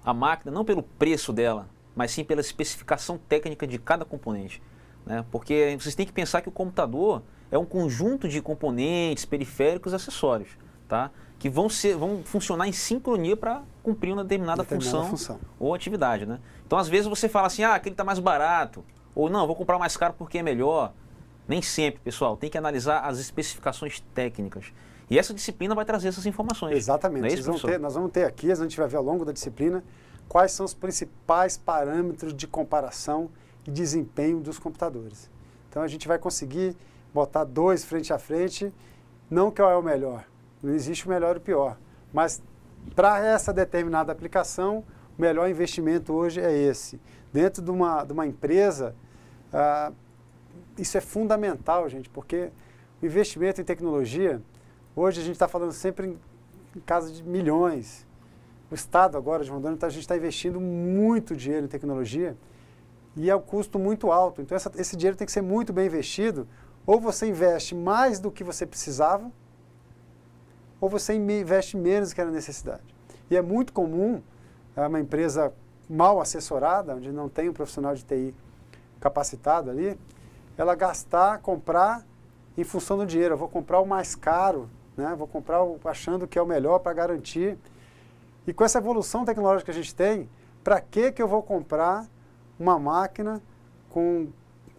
a máquina, não pelo preço dela, mas sim pela especificação técnica de cada componente. Né? Porque vocês têm que pensar que o computador é um conjunto de componentes, periféricos e acessórios, tá? Que vão funcionar em sincronia para cumprir uma determinada função ou atividade. Né? Então, às vezes, você fala assim, aquele está mais barato, ou não, vou comprar mais caro porque é melhor. Nem sempre, pessoal, tem que analisar as especificações técnicas. E essa disciplina vai trazer essas informações. Exatamente. Não é isso, nós vamos ter aqui, a gente vai ver ao longo da disciplina, quais são os principais parâmetros de comparação e desempenho dos computadores. Então, a gente vai conseguir botar 2 frente a frente, não que é o melhor. Não existe o melhor e o pior. Mas, para essa determinada aplicação, o melhor investimento hoje é esse. Dentro de uma empresa, isso é fundamental, gente, porque o investimento em tecnologia, hoje a gente está falando sempre em casa de milhões. O Estado agora de Rondônia, a gente está investindo muito dinheiro em tecnologia e é um custo muito alto. Então, esse dinheiro tem que ser muito bem investido. Ou você investe mais do que você precisava, ou você investe menos do que era necessidade. E é muito comum uma empresa mal assessorada, onde não tem um profissional de TI capacitado ali, ela comprar em função do dinheiro. Eu vou comprar o mais caro, né? Vou comprar achando que é o melhor para garantir. E com essa evolução tecnológica que a gente tem, para que eu vou comprar uma máquina com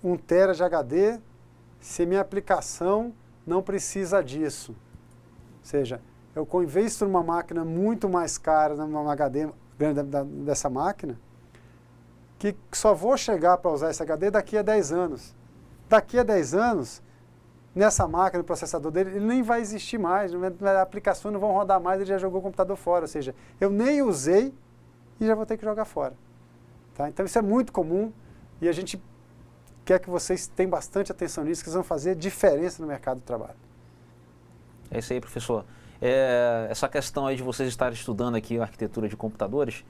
1 TB de HD se minha aplicação não precisa disso? Ou seja, eu investo numa máquina muito mais cara, numa HD grande dessa máquina, que só vou chegar para usar esse HD daqui a 10 anos. Daqui a 10 anos, nessa máquina, o processador dele, ele nem vai existir mais, as aplicações não vão rodar mais, ele já jogou o computador fora. Ou seja, eu nem usei e já vou ter que jogar fora. Tá? Então isso é muito comum e a gente quer que vocês tenham bastante atenção nisso, que eles vão fazer diferença no mercado de trabalho. É isso aí, professor. Essa questão aí de vocês estarem estudando aqui a arquitetura de computadores,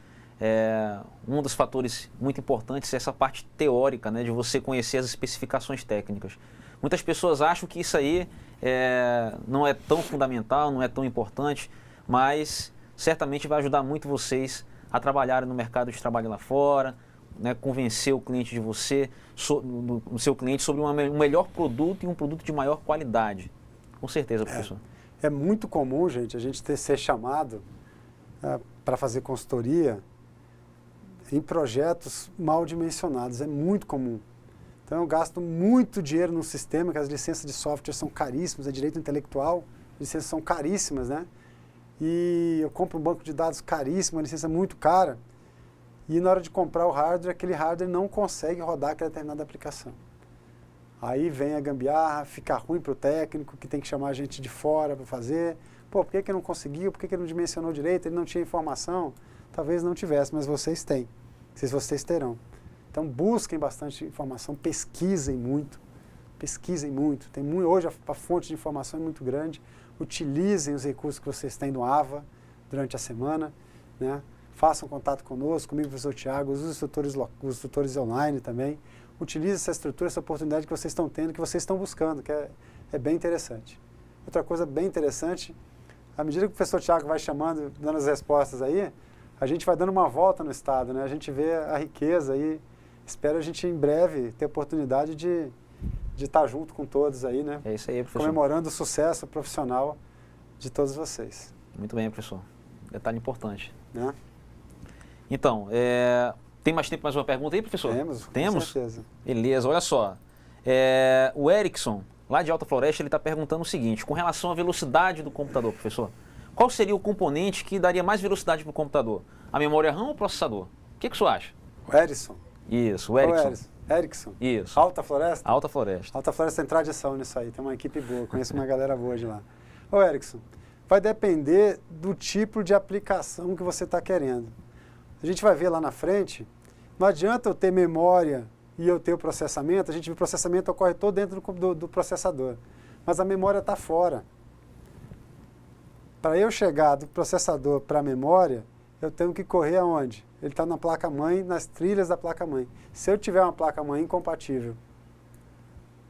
um dos fatores muito importantes é essa parte teórica, né, de você conhecer as especificações técnicas. Muitas pessoas acham que isso aí não é tão fundamental, não é tão importante, mas certamente vai ajudar muito vocês a trabalharem no mercado de trabalho lá fora, né, convencer o cliente de você, o seu cliente sobre um melhor produto e um produto de maior qualidade. Com certeza, professor. É muito comum, gente, a gente ser chamado para fazer consultoria em projetos mal dimensionados. É muito comum. Então, eu gasto muito dinheiro num sistema, que as licenças de software são caríssimas, é direito intelectual, as licenças são caríssimas, né? E eu compro um banco de dados caríssimo, uma licença muito cara, e na hora de comprar o hardware, aquele hardware não consegue rodar aquela determinada aplicação. Aí vem a gambiarra, fica ruim para o técnico, que tem que chamar a gente de fora para fazer. Pô, por que não conseguiu? Por que ele não dimensionou direito? Ele não tinha informação? Talvez não tivesse, mas vocês têm. Vocês terão. Então, busquem bastante informação, pesquisem muito. Pesquisem muito. Hoje a fonte de informação é muito grande. Utilizem os recursos que vocês têm no AVA durante a semana, né? Façam contato conosco, comigo, professor Tiago, os tutores online também. Utilize essa estrutura, essa oportunidade que vocês estão tendo, que vocês estão buscando, que é bem interessante. Outra coisa bem interessante, à medida que o professor Tiago vai chamando, dando as respostas aí, a gente vai dando uma volta no estado, né? A gente vê a riqueza aí. Espero a gente em breve ter a oportunidade de estar junto com todos aí, né? É isso aí, professor. Comemorando o sucesso profissional de todos vocês. Muito bem, professor. Detalhe importante. Né? Então, tem mais tempo para mais uma pergunta aí, professor? Temos, com certeza. Beleza, olha só. O Erickson, lá de Alta Floresta, ele está perguntando o seguinte, com relação à velocidade do computador, professor. Qual seria o componente que daria mais velocidade para o computador? A memória RAM ou o processador? O que o senhor acha? O Erickson. Isso, o Erickson. Ericsson? Isso. Alta Floresta? Alta Floresta. Alta Floresta tem tradição nisso aí, tem uma equipe boa, conheço uma galera boa de lá. Ô Ericsson, vai depender do tipo de aplicação que você está querendo. A gente vai ver lá na frente, não adianta eu ter memória e eu ter o processamento, a gente vê o processamento ocorre todo dentro do processador, mas a memória está fora. Para eu chegar do processador para a memória, eu tenho que correr aonde? Ele está na placa-mãe, nas trilhas da placa-mãe. Se eu tiver uma placa-mãe incompatível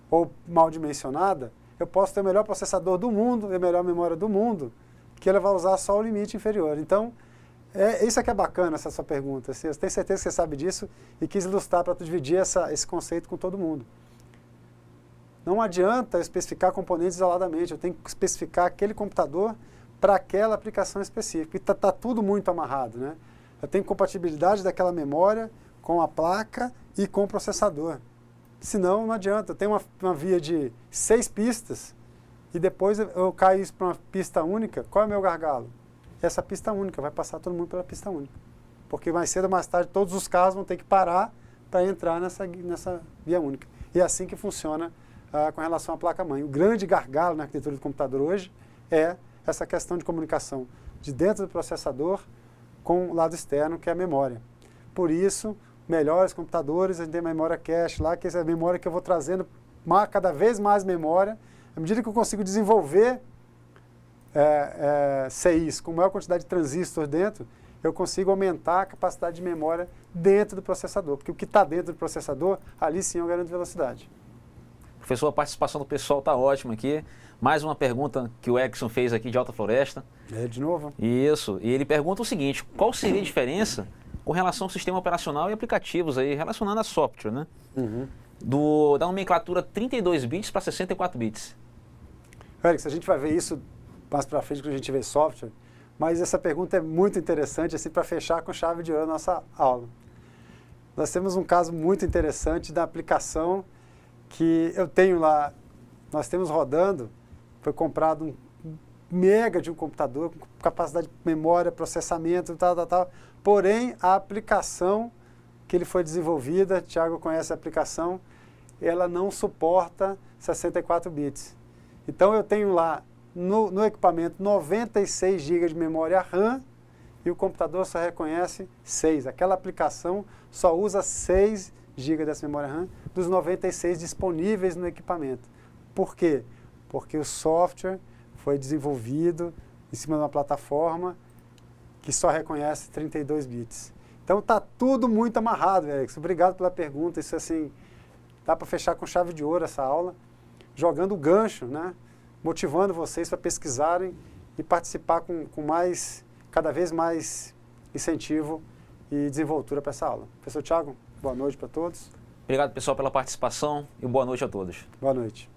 ou mal dimensionada, eu posso ter o melhor processador do mundo e a melhor memória do mundo, que ele vai usar só o limite inferior. Então, isso aqui é bacana, essa sua pergunta. Assim, eu tenho certeza que você sabe disso e quis ilustrar para tu dividir esse conceito com todo mundo. Não adianta eu especificar componentes isoladamente, eu tenho que especificar aquele computador para aquela aplicação específica. E está tudo muito amarrado, né? Eu tenho compatibilidade daquela memória com a placa e com o processador. Senão, não adianta. Eu tenho uma via de 6 pistas e depois eu caio isso para uma pista única. Qual é o meu gargalo? Essa pista única, vai passar todo mundo pela pista única. Porque mais cedo ou mais tarde todos os carros vão ter que parar para entrar nessa via única. E é assim que funciona com relação à placa-mãe. O grande gargalo na arquitetura do computador hoje é essa questão de comunicação de dentro do processador com o lado externo, que é a memória. Por isso, melhores computadores, a gente tem memória cache lá, que é a memória que eu vou trazendo cada vez mais memória. À medida que eu consigo desenvolver CIs com maior quantidade de transistores dentro, eu consigo aumentar a capacidade de memória dentro do processador. Porque o que está dentro do processador, ali sim eu garanto velocidade. Professor, a participação do pessoal está ótima aqui. Mais uma pergunta que o Ericsson fez aqui de Alta Floresta. De novo? Isso. E ele pergunta o seguinte: qual seria a diferença com relação ao sistema operacional e aplicativos aí, relacionando a software, né? Da nomenclatura 32 bits para 64 bits. Ericsson, a gente vai ver isso mais para frente quando a gente vê software, mas essa pergunta é muito interessante assim, para fechar com chave de ouro a nossa aula. Nós temos um caso muito interessante da aplicação que eu tenho lá, nós temos rodando, foi comprado um mega de um computador, com capacidade de memória, processamento, tal. Porém, a aplicação que ele foi desenvolvida, Thiago conhece a aplicação, ela não suporta 64 bits. Então, eu tenho lá no equipamento 96 GB de memória RAM e o computador só reconhece 6. Aquela aplicação só usa 6 GB dessa memória RAM dos 96 disponíveis no equipamento. Por quê? Porque o software foi desenvolvido em cima de uma plataforma que só reconhece 32 bits. Então está tudo muito amarrado, Erickson. Obrigado pela pergunta. Isso assim, dá para fechar com chave de ouro essa aula, jogando o gancho, né? Motivando vocês para pesquisarem e participar com cada vez mais incentivo e desenvoltura para essa aula. Professor Thiago, boa noite para todos. Obrigado, pessoal, pela participação e boa noite a todos. Boa noite.